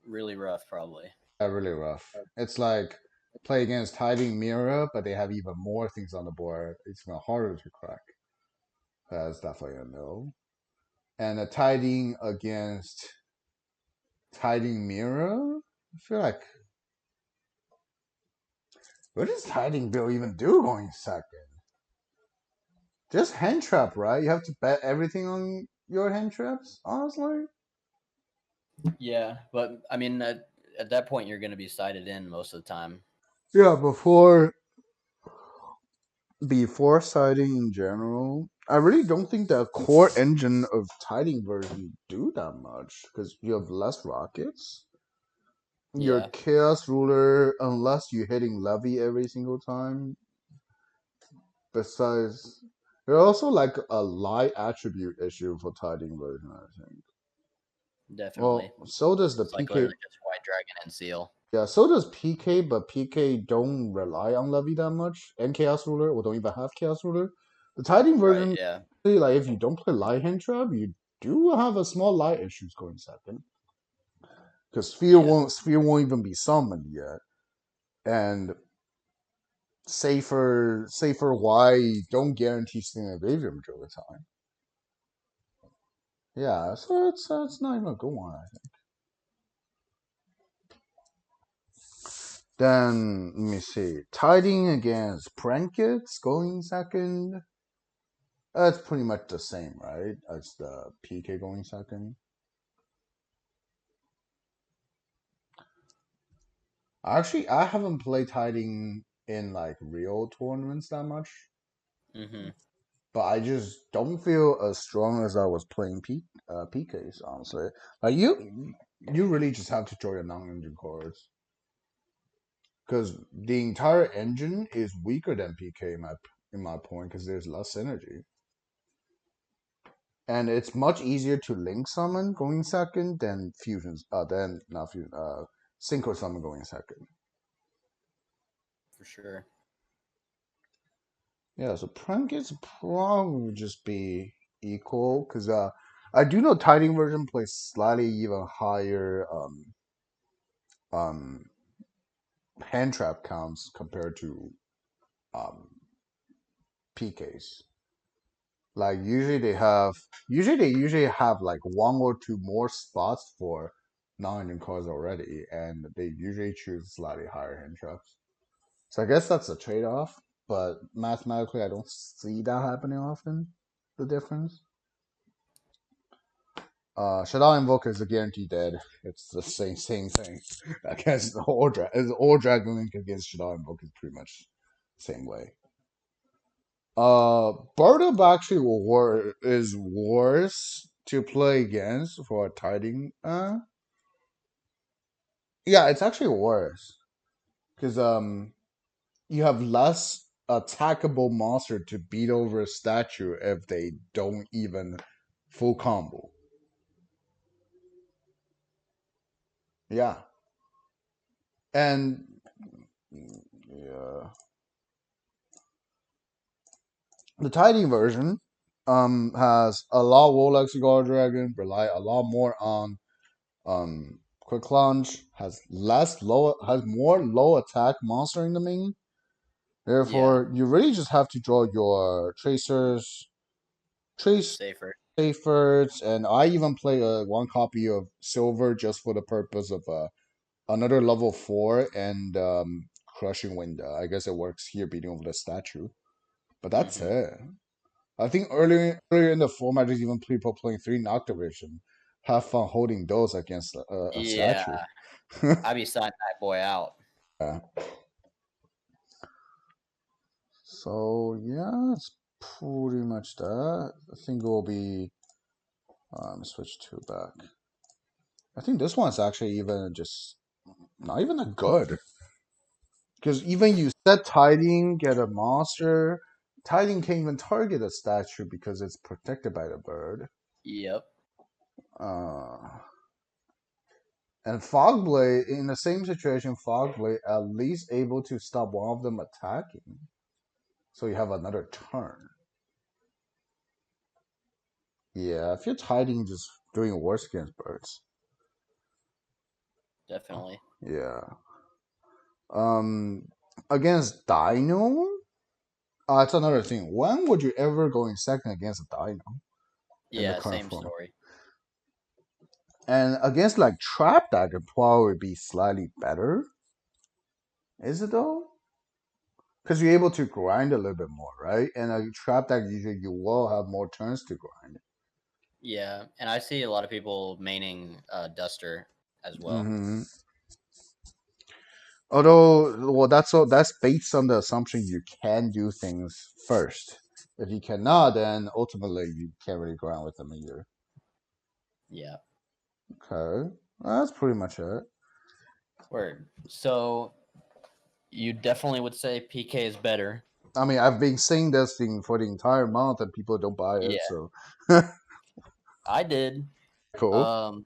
Really rough, probably. Really rough. It's like play against Tiding Mirror, but they have even more things on the board. It's even harder to crack. That's definitely a no. And a Tiding against Tiding Mirror. I feel like what does Tiding Bill even do going second? Just hand trap, right? You have to bet everything on your hand traps, honestly. Yeah, but I mean, at that point, you're going to be sided in most of the time. Yeah, before siding in general, I really don't think the core engine of tiding version do that much because you have less rockets. Your Yeah, chaos ruler, unless you're hitting levy every single time. Besides, There's also like a light attribute issue for tiding version, I think. Definitely. Well, so does the It's like PK. literally just white dragon and seal. Yeah, so does PK, but PK don't rely on Levy that much, and Chaos Ruler, or don't even have Chaos Ruler. The tiding Right. version, Yeah. like if you don't play light hand trap, you do have a small light issues going second. Because Yeah. Sphere won't even be summoned yet. And safer Y don't guarantee staying in the graveyard majority of the time. Yeah, so it's not even a good one, I think. Then let me see. Tiding against Prankets going second. That's pretty much the same, right? As the PK going second. Actually, I haven't played Tiding in like real tournaments that much, Hmm. but I just don't feel as strong as I was playing PKs. Honestly, like you really just have to draw your non-engine cards because the entire engine is weaker than PK in my point because there's less synergy. And it's much easier to link summon going second than fusions. Than not fusion. Synchro summon going second. For sure. Yeah, so Prankets probably would just be equal because I do know Tiding version plays slightly even higher um hand trap counts compared to um PKs. Like usually they have like one or two more spots for non-engine cards already, and they usually choose slightly higher hand traps. So I guess that's a trade-off, but mathematically, I don't see that happening often. The difference. Shadow Invoker is a guaranteed dead. It's the same thing. I guess all Dragon Link against Shadow Invoker is pretty much the same way. Bird of actually is worse to play against for a tiding. Yeah, it's actually worse because you have less attackable monster to beat over a statue if they don't even full combo. Yeah, and yeah, the tiding version has a lot of Rolex Guard Dragon, rely a lot more on quick launch, has more low attack monster in the main. Yeah. Therefore, you really just have to draw your tracers, trace Safer. Safers, and I even play one copy of Silver just for the purpose of another level 4 and crushing wind. I guess it works here beating over the statue, but that's Hmm. it. I think earlier in the format, there's even people playing 3 Noctivision. Have fun holding those against a Yeah. statue. I be signing that boy out. Yeah. So yeah, it's pretty much that. I think it will be switch to back. I think this one's actually even just not even that good. Because even you set tiding, get a monster, tiding can't even target a statue because it's protected by the bird. Yep. Uh, and Fogblade, in the same situation, Fogblade at least able to stop one of them attacking. So you have another turn. Yeah, if you're tiding, just doing worse against birds. Definitely. Yeah. Um, against Dino, that's another thing. When would you ever go in second against a Dino in the Yeah. current Same form? story. And against like Trap, that could probably be slightly better. Is it though? Because you're able to grind a little bit more, right? And a Trap deck usually you will have more turns to grind. Yeah. And I see a lot of people maining Duster as well. Hmm. Although, well, that's based on the assumption you can do things first. If you cannot, then ultimately you can't really grind with them either. Yeah. Okay, that's pretty much it. Word. So you definitely would say PK is better. I mean, I've been saying this thing for the entire month, and people don't buy it. Yeah, So I did. cool. Um,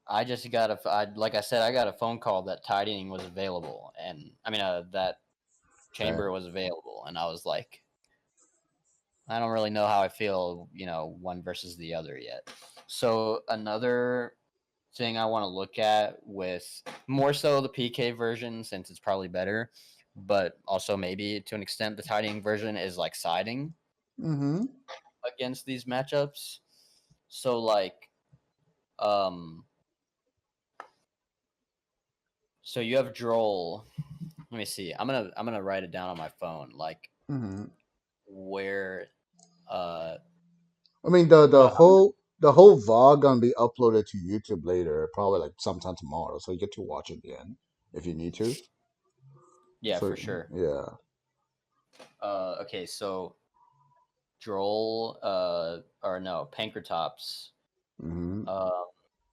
I just got like I said, I got a phone call that tidying was available, and I mean that Okay. chamber was available, and I was like, I don't really know how I feel, one versus the other yet. So another thing I want to look at with more so the PK version since it's probably better, but also maybe to an extent the tidying version is like siding Mm-hmm. against these matchups. So like um so you have Droll. Let me see. I'm gonna write it down on my phone. Like Mm-hmm. where I mean, I'm gonna the whole vlog gonna be uploaded to YouTube later, probably like sometime tomorrow. So you get to watch it again if you need to. yeah, So for sure. yeah. Okay, so Droll or no, Pankratops. Mm-hmm. Uh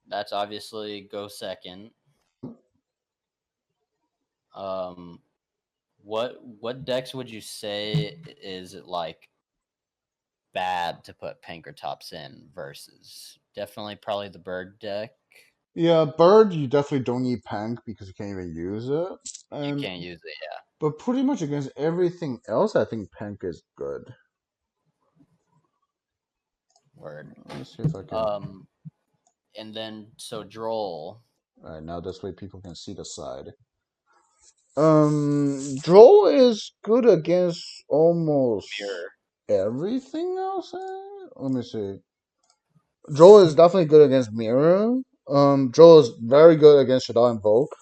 that's obviously go second. Um what decks would you say is like bad to put Pankratops in versus? Definitely probably the bird deck. Yeah, bird you definitely don't need Pank because you can't even use it. You And can't use it, yeah. but pretty much against everything else, I think Pank is good. Word. Let me see if I can. Um and then so Droll All right, now this way people can see the side. Droll is good against almost mirror. everything else. Let me see. Droll is definitely good against Mirror. Droll is very good against Shadow Invoke.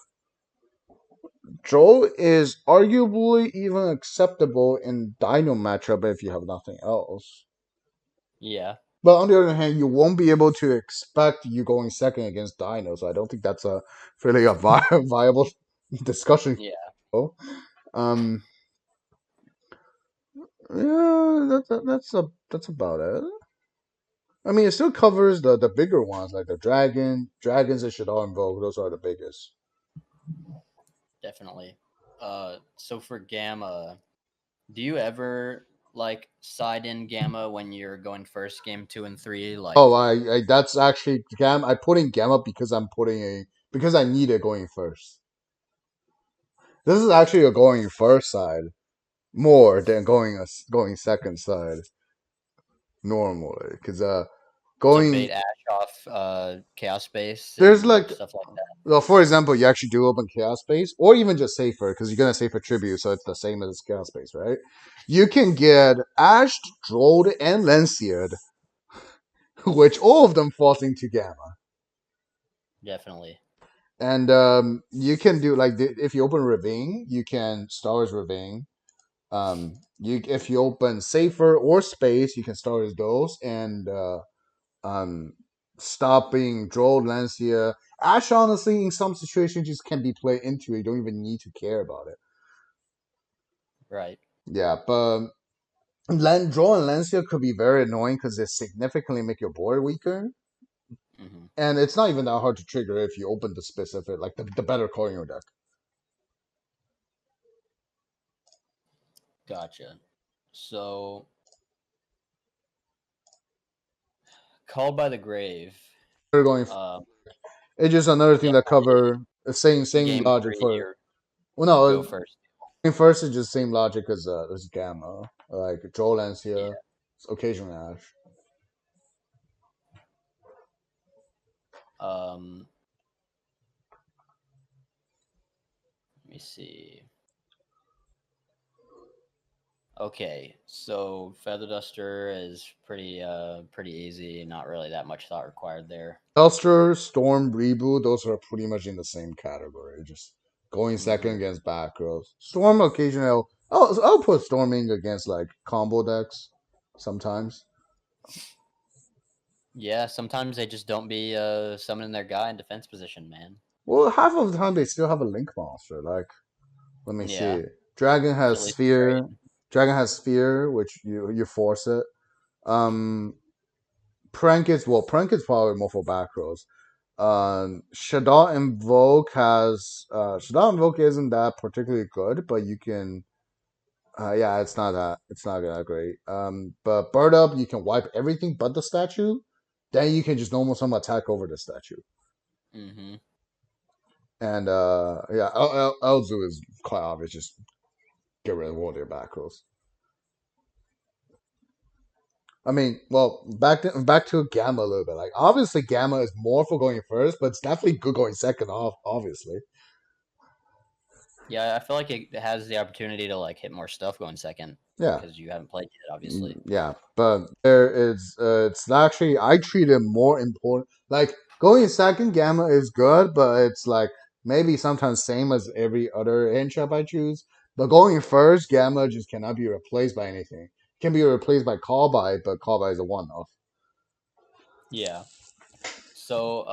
Droll is arguably even acceptable in Dino matchup if you have nothing else. Yeah, But on the other hand, you won't be able to expect you going second against Dino, so I don't think that's a really a viable discussion. yeah, Um, yeah, that's about it. I mean, it still covers the bigger ones like the dragons that should all invoke. Those are the biggest. definitely. So for Gamma, do you ever like side in Gamma when you're going first game 2 and 3? Oh, Like, I that's actually I put in gamma because I'm putting a because I need it going first. This is actually a going first side more than going second side normally because to going bait Ash off Chaos Space there's and like stuff like that? well, for example, you actually do open chaos space or even just safer because you're gonna safer tribute, so it's the same as chaos space, right? You can get ashed, drolled, and lanciered, which all of them falls into gamma. Definitely. And you can do like if you open ravine, you can stars ravine. You if you open safer or space, you can start as those and um stopping droll lancia. Ash honestly in some situations just can be played into it. You don't even need to care about it. Right. Yeah, but Droll and lancia could be very annoying because they significantly make your board weaker. Hmm. And it's not even that hard to trigger if you open the specific, like the better card in your deck. Gotcha. So, Called by the Grave. They're going. Um, It's just another thing that Definitely cover the same game logic 3 for. or Well, go no, first. going first is just same logic as Gamma, like Joel Yeah. Lancia, occasionally Ash. Um, Let me see. Okay, so Feather Duster is pretty easy. Not really that much thought required there. Elster, Storm, Reboot, those are pretty much in the same category. Just going second Hmm. against back rows. Storm occasionally, I'll put Storming against like combo decks sometimes. Yeah, sometimes they just don't be summoning their guy in defense position, man. Well, half of the time they still have a Link monster. Like, let me Yeah, see. Dragon it's has at least a Sphere. trade. Dragon has Sphere, which you force it. Um, Prank is probably more for back rows. Shadow Invoke has Shadow Invoke isn't that particularly good, but you can Yeah, it's not that great. But bird up, you can wipe everything but the statue. Then you can just normal summon attack over the statue. Hmm. And yeah, Elzu is quite obvious. Just get rid of all their back rows. I mean, well, back to Gamma a little bit. Like, obviously, Gamma is more for going first, but it's definitely good going second off. Obviously, Yeah, I feel like it has the opportunity to like hit more stuff going second yeah. because you haven't played yet, obviously. Yeah, but there is it's actually I treat it more important. Like going second gamma is good, but it's like maybe sometimes same as every other handship I choose. But going first, gamma just cannot be replaced by anything. It can be replaced by call by, but call by is a one off. Yeah. So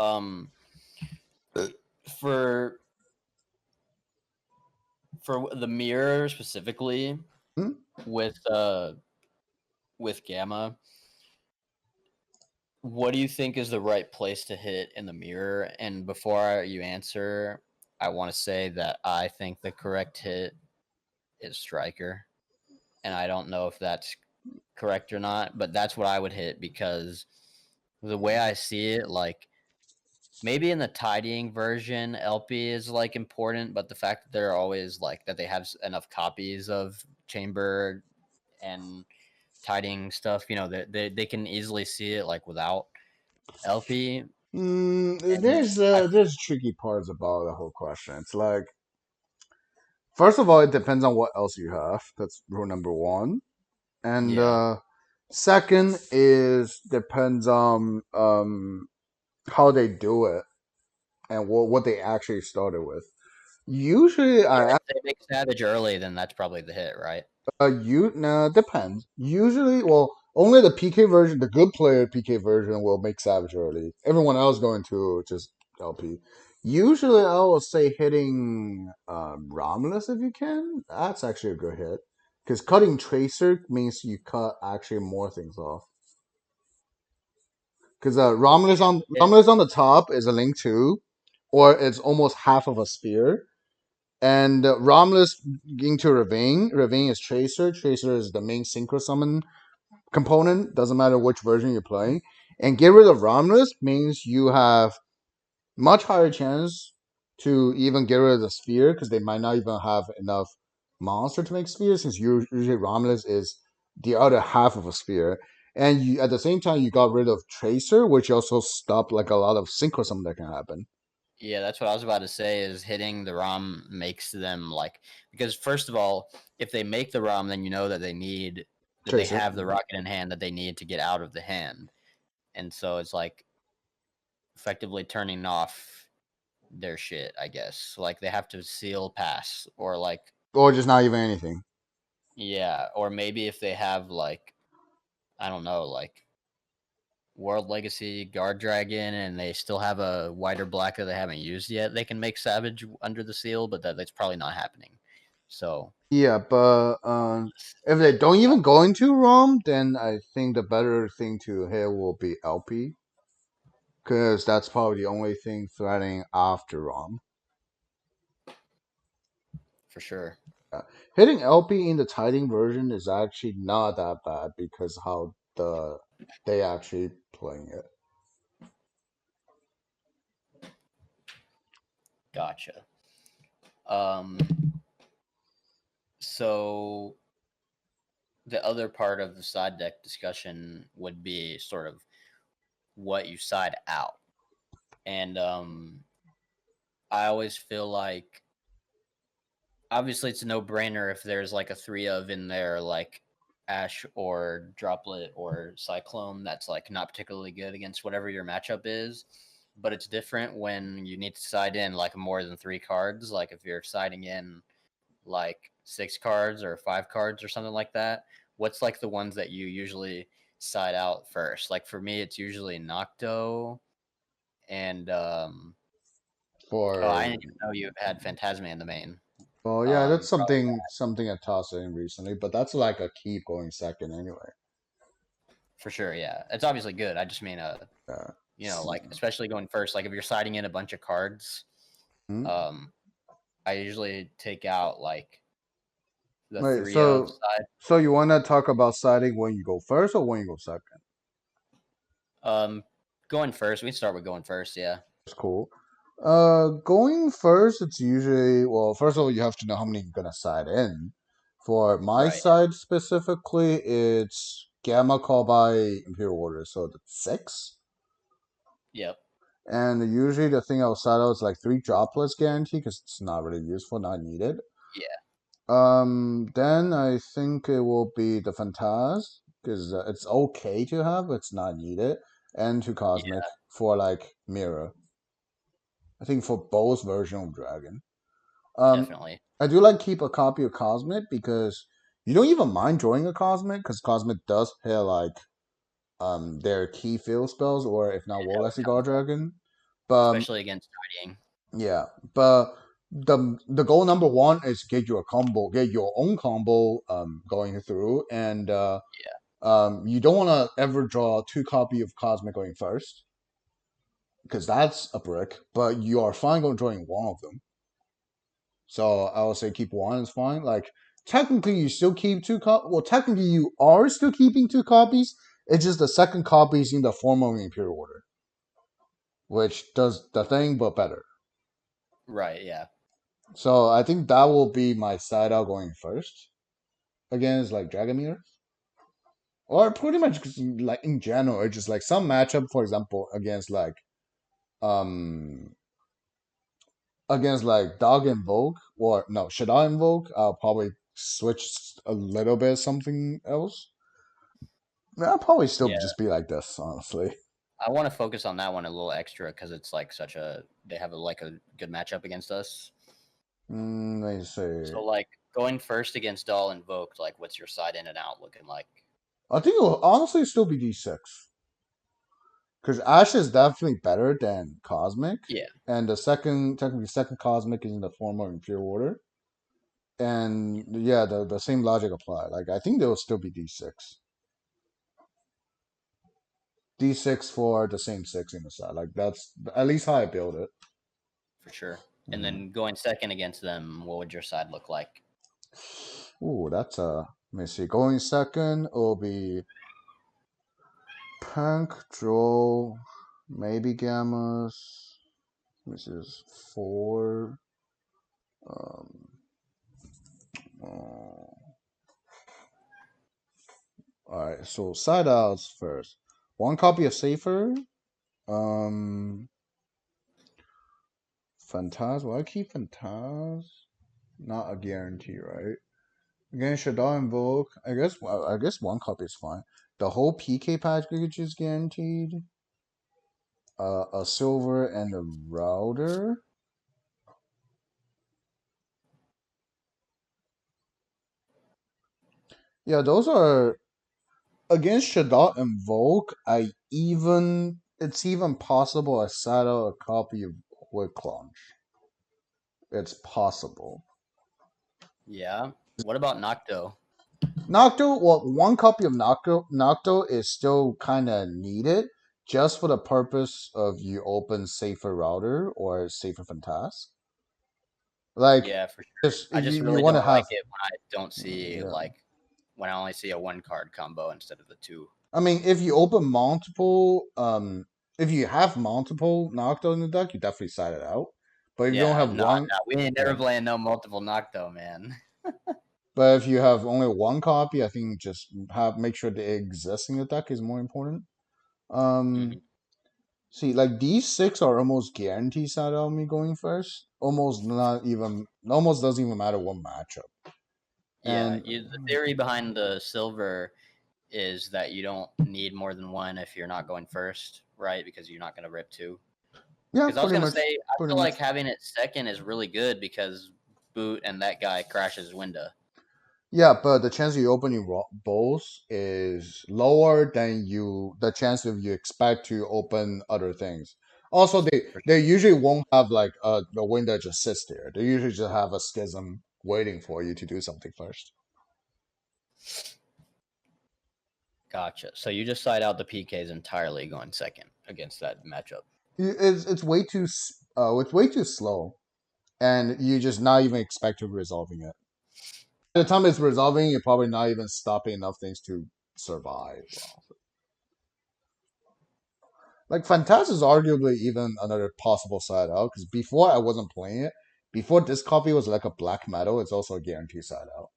for the mirror specifically Hmm? with gamma, what do you think is the right place to hit in the mirror? And before you answer, I want to say that I think the correct hit is striker, and I don't know if that's correct or not, but that's what I would hit because the way I see it, like maybe in the tidying version, LP is like important, but the fact that they're always like that they have enough copies of chamber and tidying stuff, they can easily see it like without LP. And I There's tricky parts about the whole question. It's like first of all, it depends on what else you have. That's rule number one. And yeah. second is depends on how they do it and what they actually started with. Usually, Yeah, I if they make Savage early, then that's probably the hit, right? you no depends. Usually, well, only the PK version, the good player PK version, will make Savage early. Everyone else going to just LP. Usually, I will say hitting Romulus if you can. That's actually a good hit because cutting Tracer means you cut actually more things off. Because It, Romulus on the top is a link two, or it's almost half of a sphere. And Romulus into Ravine. Ravine is Tracer. Tracer is the main synchro summon component. Doesn't matter which version you're playing. And get rid of Romulus means you have much higher chance to even get rid of the sphere because they might not even have enough monster to make spheres since usually Romulus is the other half of a sphere. And you, at the same time, you got rid of Tracer, which also stopped like a lot of synchro summon that can happen. yeah, that's what I was about to say. Is hitting the ROM makes them like because first of all, if they make the ROM, then you know that they Tracer. have the rocket in hand that they need to get out of the hand, and so it's like effectively turning off their shit, I guess. Like they have to seal pass or like Or just not even anything. yeah, or maybe if they have like I don't know, like World Legacy Guard Dragon and they still have a wider black that they haven't used yet, they can make Savage under the seal, but that's probably not happening. So Yeah, but if they don't even go into ROM, then I think the better thing to hit will be LP. Because that's probably the only thing threatening after ROM. for sure. Hitting LP in the tiding version is actually not that bad because how they actually playing it. Gotcha. Um so the other part of the side deck discussion would be sort of what you side out. And I always feel like obviously it's a no-brainer if there's like a 3 of in there like Ash or Droplet or Cyclone that's like not particularly good against whatever your matchup is. But it's different when you need to side in like more than 3 cards. Like if you're siding in like 6 cards or 5 cards or something like that. What's like the ones that you usually side out first? Like for me, it's usually Nocto and oh, I For didn't even know you had Phantasma in the main. well, yeah, that's Probably something I tossed in recently, but that's like a keep going second anyway. for sure, yeah. It's obviously good. I just mean, Yeah. like especially going first. Like if you're siding in a bunch of cards, Hmm? um, I usually take out like the Wait, three of so side. so you want to talk about siding when you go first or when you go second? Um, Going first. We can start with going first. Yeah. That's cool. Going first, it's usually well. First of all, you have to know how many you're gonna side in. For my Right. side specifically, it's Gamma called by Imperial Order, so that's six. Yep. And usually the thing outside of is like three droplets guarantee because it's not really useful, not needed. Yeah. Then I think it will be the Phantaz because it's okay to have, but it's not needed, and to Cosmic Yeah. for like Mirror. I think for both version of Dragon. Um, Definitely. I do like keep a copy of Cosmic because you don't even mind drawing a Cosmic because Cosmic does hit like their key field spells or if not It Warless always comes Guard up, Dragon. But especially against tidying. yeah, but the goal number one is get your combo, get your own combo going through, and Yeah. you don't want to ever draw two copy of Cosmic going first because that's a brick. But you are fine going drawing one of them. So I would say keep one is fine. Like technically, you still keep two Well, technically, you are still keeping two copies. It's just the second copy is in the form of Imperial Order, which does the thing but better. Right. Yeah. So I think that will be my side out going first against like Dragomir. Or pretty much like in general, it's just like some matchup, for example, um against like Dog Invoke or no Shadow Invoke, I'll probably switch a little bit something else. I'll probably still Yeah. just be like this, honestly. I want to focus on that one a little extra because it's like such a they have like a good matchup against us. Let me see. So like going first against Doll Invoked, like what's your side in and out looking like? I think it'll honestly still be D6. Because Ash is definitely better than Cosmic. Yeah, And the second, technically, second Cosmic is in the form of Impure Order. And yeah, the same logic apply. Like I think there will still be D6. D6 for the same six in the side. Like that's at least how I build it. for sure. And Hmm. then going second against them, what would your side look like? Ooh, that's let me see. Going second will be Punk, Draw, maybe Gammas. This is four. Um, uh, Alright, so side outs first. One copy of Safer. Um, Phantaz. Will I keep Phantaz? Not a guarantee, right? Against Shadow Invoke, I guess one copy is fine. The whole PK package is guaranteed. A silver and a router. Yeah, those are against Shadow Invoke. It's even possible I saddle a copy of Quick Launch. It's possible. Yeah. What about Nocto? Nocto, well, one copy of Nocto is still kind of needed just for the purpose of you open safer router or safer Fantas. Like, Yeah, for sure. just I just you really want to don't like have, it when I don't see yeah. like when I only see a one card combo instead of the two. I mean, if you open multiple, if you have multiple Nocto in the deck, you definitely side it out. But if you don't Yeah, have no, one, no, we ain't never yeah. playing no multiple Nocto, man. But if you have only one copy, I think just have make sure they exist in the deck is more important. Um, Hmm. See, like these six are almost guaranteed side out me going first. Almost doesn't even matter what matchup. Yeah, And the theory behind the silver is that you don't need more than one if you're not going first, right? Because you're not going to rip two. yeah, Because I was pretty going to much, say, I pretty feel like much. having it second is really good because Boot and that guy crashes window. Yeah, but the chance you opening both is lower than the chance of you expect to open other things. Also, For they sure. usually won't have like the window just sits there. They usually just have a schism waiting for you to do something first. Gotcha. So you just side out the PKs entirely going second against that matchup. It's way too slow, and you just not even expect to resolving it. the time it's resolving, you're probably not even stopping enough things to survive. Well, like Fantas is arguably even another possible side out because before I wasn't playing it. Before this copy was like a black metal, it's also a guaranteed side out.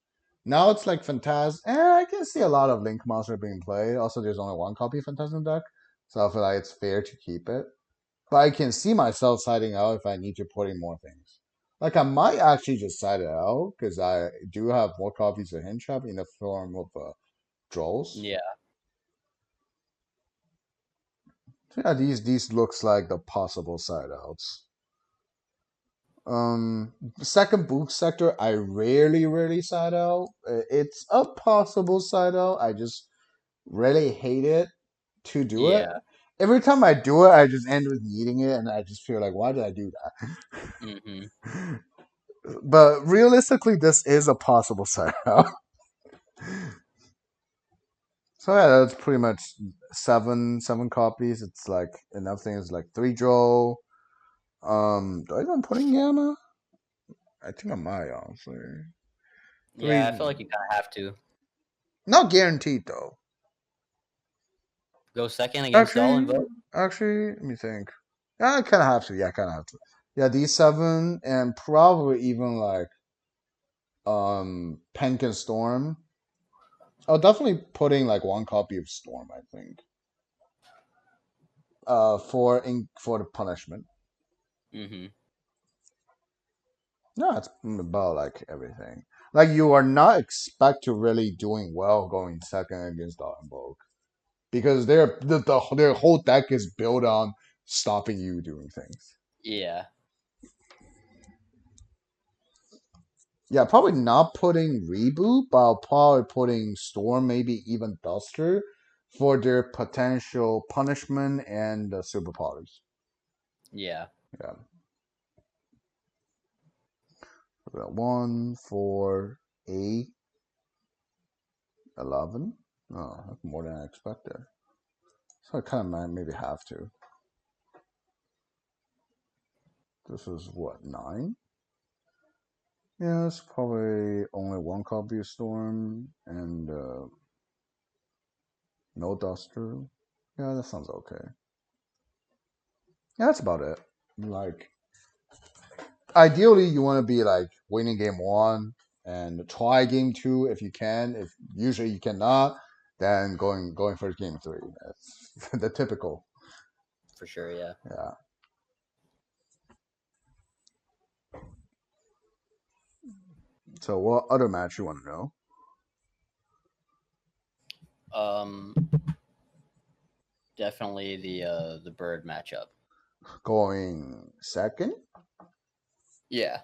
Now it's like Fantaz. I can see a lot of Link Monster being played. Also, there's only one copy of Phantasm deck, so I feel like it's fair to keep it. But I can see myself siding out if I need to put in more things. Like I might actually just side it out because I do have more copies of Hinge Trap in the form of Trolls. Yeah, So yeah, these looks like the possible side outs. Um, Second boot sector, I rarely side out. It's a possible side out. I just really hate it to do it. yeah. Every time I do it, I just end with needing it, and I just feel like, why did I do Hmm. that? But realistically, this is a possible side out. So yeah, that's pretty much seven copies. It's like enough things like three draw. Do I even put in gamma? I think I might honestly. Yeah, I Three, feel like you kind of have to not guaranteed though. go second against all Actually, invoke. let me think. Yeah, I kind of have to. Yeah, I kind of have to. Yeah, these seven and probably even like Penk and Storm. I'll definitely putting like one copy of Storm. I think. For the punishment. Hmm. No, it's about like everything. Like you are not expect to really doing well going second against the invoke because their whole deck is built on stopping you doing things. Yeah, Yeah, probably not putting reboot, but I'll probably putting Storm, maybe even Duster, for their potential punishment and superpowers. yeah, Yeah, we got 1, 4, 8, 11. Oh, that's more than I expected. So I kind of might maybe have to. This is what 9. Yeah, it's probably only one copy of Storm and no Duster. Yeah, that sounds okay. Yeah, that's about it. Like ideally you want to be like winning game one and try game two if you can. If usually you cannot, then going for game three. That's the typical. for sure. Yeah. Yeah. So what other match you want to know? Um, definitely the bird matchup. Going second? Yeah.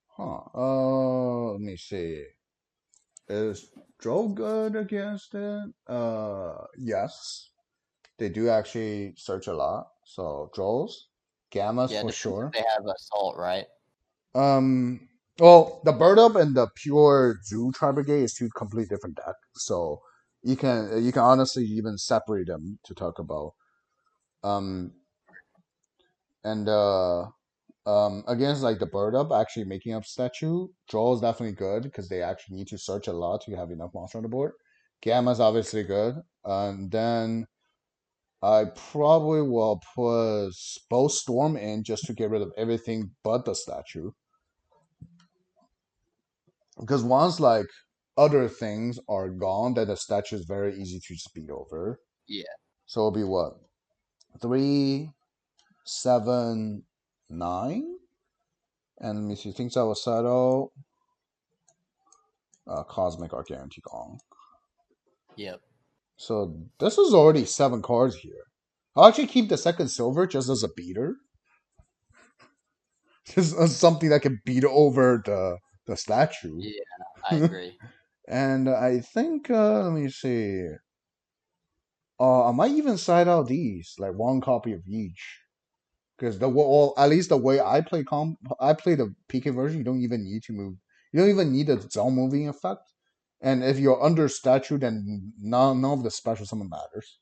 Huh. Let me see. Is Droll good against it? Yes. They do actually search a lot. So Drolls, Gammas Yeah, it for depends if sure. they have assault, right? Um, well, the bird up and the pure zoo tri brigade is two completely different decks. So you can honestly even separate them to talk about. Um, and against like the bird up, actually making up statue draw is definitely good because they actually need to search a lot to have enough monster on the board. Gamma's obviously good, and then I probably will put both storm in just to get rid of everything but the statue. Because once like other things are gone, then the statue is very easy to speed over. Yeah. So it'll be what 3, 7, 9, and let me see. Things I will settle. Cosmic Art Guarantee Gong. Yep. So this is already 7 cards here. I'll actually keep the second silver just as a beater, just as something that can beat over the statue. Yeah, I agree. And I think let me see. I might even side out these like one copy of each because well, at least the way I play the PK version. You don't even need to move. You don't even need a zone moving effect. And if you're under statue, then none of the special summon matters.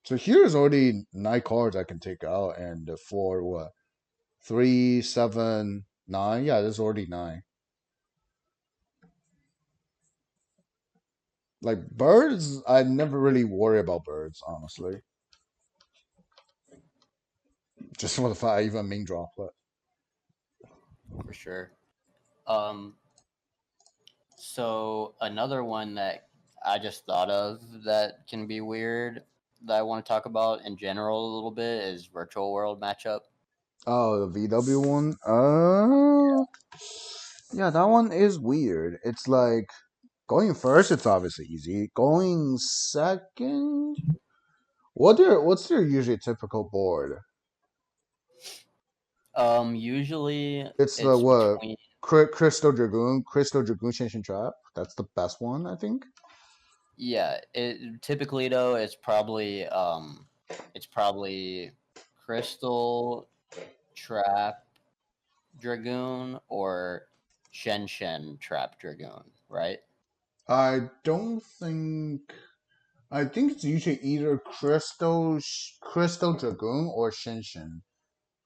So here's already 9 cards I can take out, and for what 3, 7, 9. Yeah, there's already 9. Like birds, I never really worry about birds, honestly. Just for the fact I even main droplet. for sure. Um, so another one that I just thought of that can be weird that I want to talk about in general a little bit is virtual world matchup. Oh, the VW one. Yeah, that one is weird. It's like going first. It's obviously easy. Going second. What's their usually typical board? Usually It's the it's what? between Crystal Dragoon Shin Trap. That's the best one, I think. yeah. It typically though it's probably crystal trap dragoon or Shen trap dragoon, right? I don't think. I think it's usually either Crystal Dragoon or Shinshin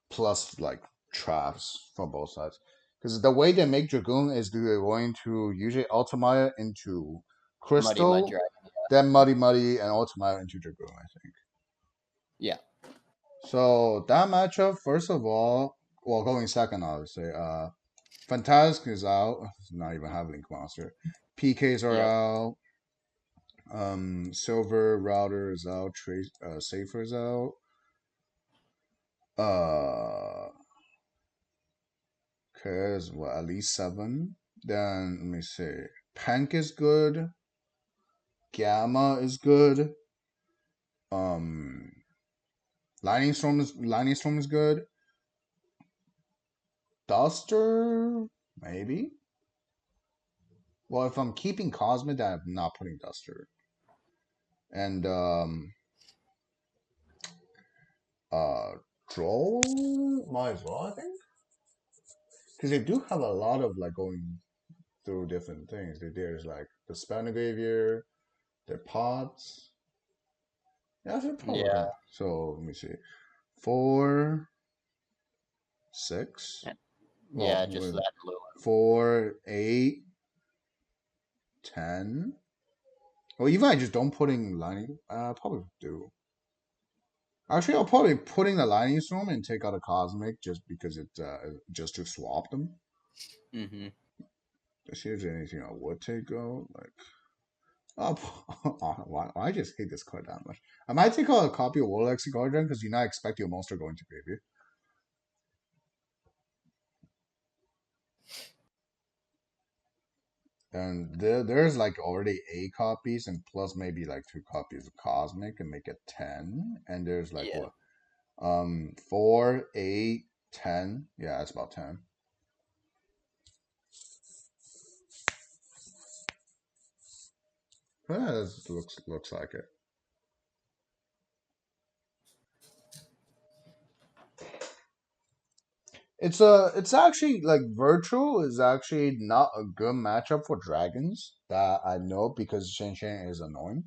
plus like traps from both sides. Because the way they make Dragoon is they're going to usually Ultimate it into Muddy Mud Crystal, Dragon. then Muddy and Ultimate it into Dragoon, I think. Yeah. So that matchup, first of all, well, going second, obviously, Fantastic is out. Not even have Link Monster. PKs are Yep. out. Silver Router is out. Safer is out. Uh, okay, is what at least seven. Then let me see. Pank is good. Gamma is good. Um, Lightning Storm is good. Duster maybe. Well, if I'm keeping Cosmic, then I'm not putting Duster. And uh, Troll might as well, I think, because they do have a lot of like going through different things. There's like the Spanish Graveyard, their pots. Yeah, they're probably Yeah. okay. So let me see. Four, six. Yeah, Well, just that blue one. 4, 8, 10. Well, even I just don't put in lining. Probably do. Actually, I'll probably put in the lightning storm and take out a cosmic just because it just to swap them. Mm-hmm. If there's anything I would take out, like oh, why I just hate this card that much. I might take out a copy of Warlexy Guardian because you not expect your monster going to baby. And there's like already 8 copies and plus maybe like 2 copies of Cosmic and make it 10. And there's like Yeah, what 4, 8, 10. Yeah, that's about 10. Yeah, this looks like it. It's actually like virtual is actually not a good matchup for dragons that I know because Shen Shen is annoying.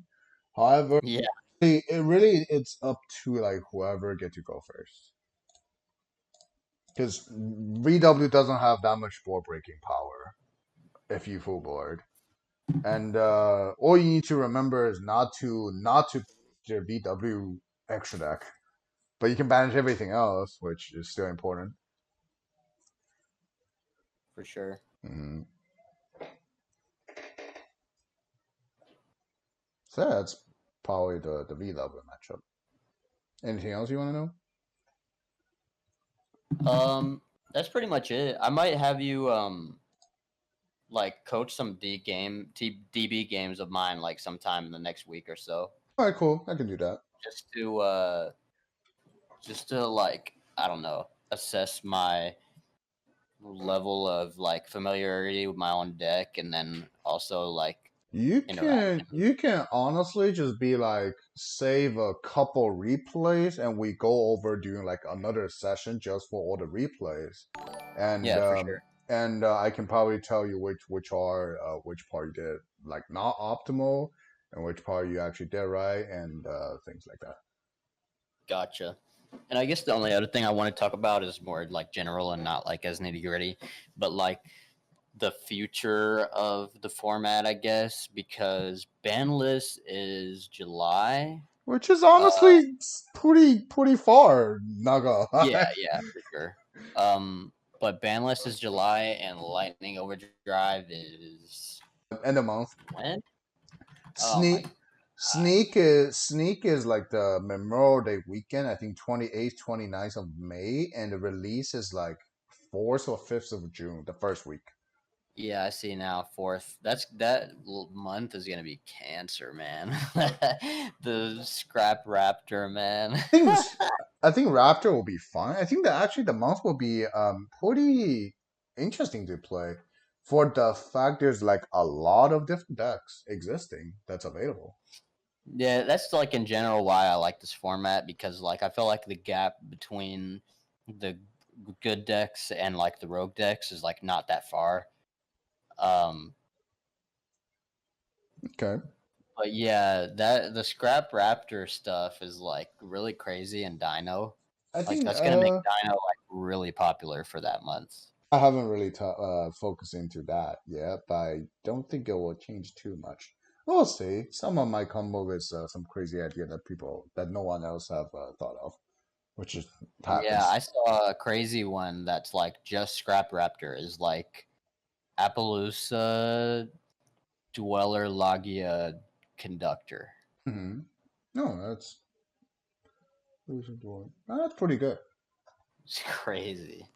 However, yeah, it's up to like whoever get to go first because VW doesn't have that much board breaking power if you full board, and all you need to remember is not to your VW extra deck, but you can banish everything else, which is still important. for sure. Mm-hmm. So yeah, that's probably the VW matchup. Anything else you want to know? That's pretty much it. I might have you like coach some DB games of mine like sometime in the next week or so, All right, cool. I can do that. just to uh just to like I don't know assess my level of like familiarity with my own deck, and then also like interaction. You can honestly just be like save a couple replays and we go over during like another session just for all the replays, and Yeah, for sure. I can probably tell you which part you did like not optimal and which part you actually did right and things like that. Gotcha. And I guess the only other thing I want to talk about is more like general and not like as nitty gritty, but like the future of the format, I guess, because ban list is July. which is Uh, honestly pretty far. Not gonna yeah, lie. yeah, for sure. But ban list is July, and Lightning Overdrive is End of month. when? Oh my Sneak Sneak is like the Memorial Day weekend. I think 28th, 29th of May, and the release is like 4th or 5th of June, the first week. Yeah, I see now. Fourth. Month is gonna be cancer, man. The Scrap Raptor, man. I think I think Raptor will be fun. I think that actually the month will be pretty interesting to play for the fact there's like a lot of different decks existing that's available. Yeah, that's like in general why I like this format because like I feel like the gap between the good decks and like the rogue decks is like not that far. Um, Okay. but yeah, that the Scrap Raptor stuff is like really crazy and Dino. I Like think that's gonna make Dino like really popular for that month. I haven't really focused into that yet, but I don't think it will change too much. We'll see. Someone might come up with some crazy idea that people that no one else have thought of, which just Yeah, happens. I saw a crazy one that's like just Scrap Raptor is like Appaloosa Dweller Logia Conductor. Hmm. No, that's pretty good. It's crazy.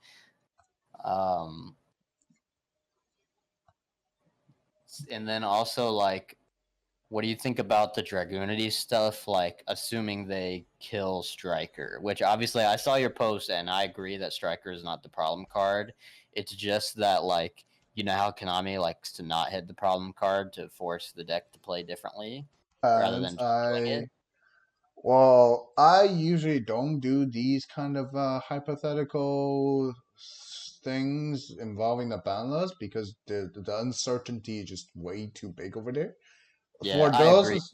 Um, and then also like, what do you think about the Dragoonity stuff? Like, assuming they kill Striker, which obviously I saw your post and I agree that Striker is not the problem card. It's just that like, you know how Konami likes to not hit the problem card to force the deck to play differently rather And than just killing it. I usually don't do these kind of hypothetical things involving the ban list because the uncertainty is just way too big over there. Yeah, For I those agree. is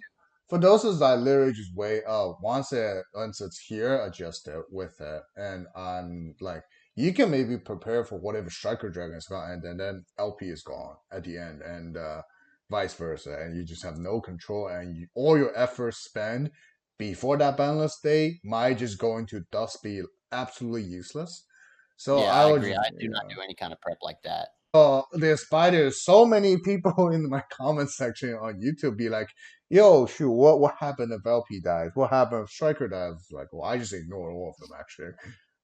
for those is I literally just wait. Oh, once it's here, adjust it with it, and like you can maybe prepare for whatever striker dragon is gone, and then LP is gone at the end, and vice versa, and you just have no control, and all your efforts spent before that banless day might just go into dust, be absolutely useless. So Yeah, I I would agree. just I do not do any kind of prep like that. despite there's so many people in my comment section on YouTube be like, "Yo, shoot, what happened if LP dies? What happened if Striker dies?" Like, well, I just ignore all of them actually,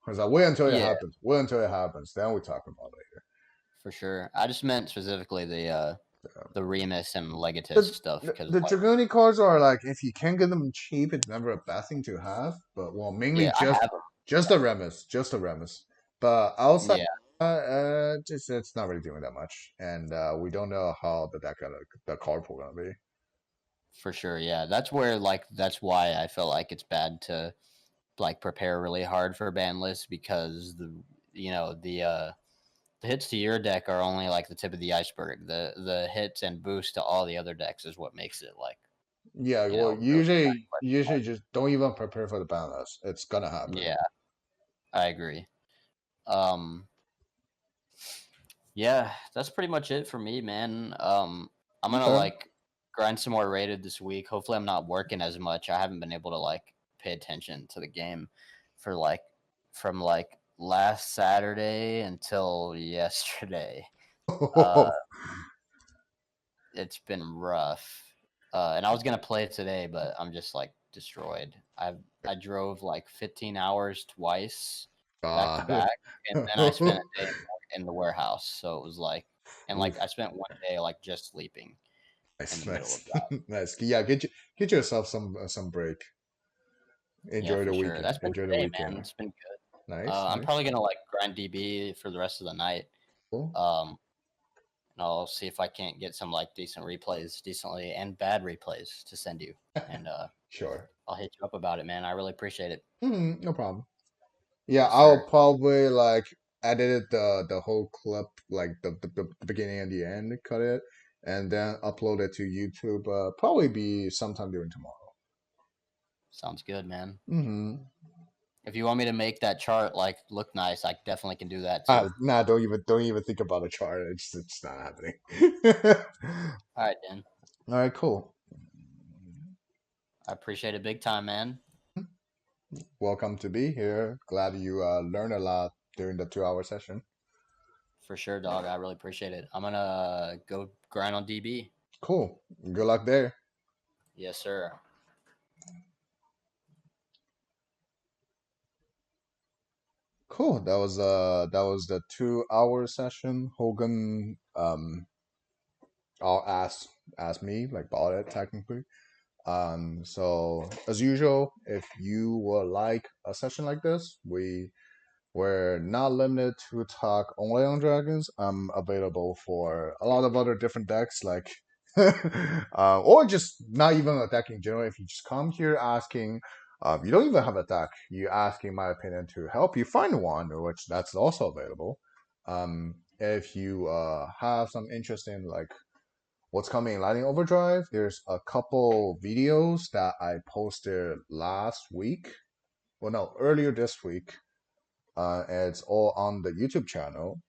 because I wait until it Yeah, happens. Wait until it happens, then we talk about for sure. I just meant specifically it. the Remus and Legatus The, stuff the because the like Dragoni cards are like if you can get them cheap, it's never a bad thing to have. But well, mainly yeah, I just have them. just the Remus, just the Remus. But outside, Yeah, just it's not really doing that much, and we don't know how the card pool gonna be. for sure. Yeah, that's why I feel like it's bad to like prepare really hard for ban lists because the hits to your deck are only like the tip of the iceberg. The hits and boost to all the other decks is what makes it like Yeah, well, really usually just don't even prepare for the balance. It's gonna happen. yeah, I agree. Um, yeah, that's pretty much it for me, man. I'm gonna Okay. like grind some more rated this week. Hopefully, I'm not working as much. I haven't been able to like pay attention to the game for like from like last Saturday until yesterday. Uh, it's been rough. And I was gonna play today, but I'm just like destroyed. I drove like 15 hours twice, back to God. back, and then I spent a day in the warehouse. So it was like, and like Oof. I spent one day like just sleeping in Nice, the middle of nice, that. nice. Yeah, get yourself some break. Yeah, Enjoy for the sure. weekend. That's been Enjoy the today, man. weekend. It's been good. Nice, I'm nice. probably gonna like grind DB for the rest of the night. Cool. Um, and I'll see if I can't get some like decent replays, decently and bad replays to send you. And Sure. I'll hit you up about it, man. I really appreciate it. No problem. Yeah, Yes, I'll sir. probably like edit the whole clip, like the beginning and the end, cut it, and then upload it to YouTube. Probably be sometime during tomorrow. Sounds good, man. Mm-hmm. If you want me to make that chart like look nice, I definitely can do that too. Nah, don't even think about a chart. It's not happening. All right, then. All right, cool. I appreciate it big time, man. Welcome to be here. Glad you learned a lot during the 2 hour session. For sure, dog. I really appreciate it. I'm gonna go grind on DB. Cool. Good luck there. Yes, sir. Cool. That was the 2 hour session. Hogan I'll ask me like about it technically. So as usual, if you would like a session like this, we're not limited to talk only on dragons. I'm available for a lot of other different decks, like or just not even a deck in general. If you just come here asking, you don't even have a deck. You asking my opinion to help you find one, which that's also available. If you have some interest in like what's coming in Lightning Overdrive, there's a couple videos that I posted last week. Well, no, earlier this week. It's all on the YouTube channel.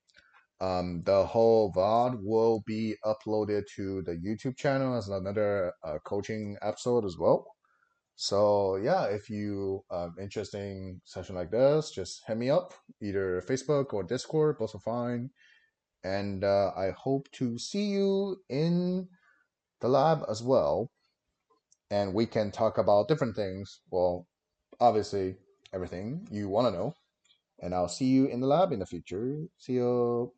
The whole VOD will be uploaded to the YouTube channel as another coaching episode as well. So yeah, if you interesting session like this, just hit me up either Facebook or Discord, both are fine. And I hope to see you in the lab as well, and we can talk about different things. Well, obviously everything you want to know. And I'll see you in the lab in the future. See you.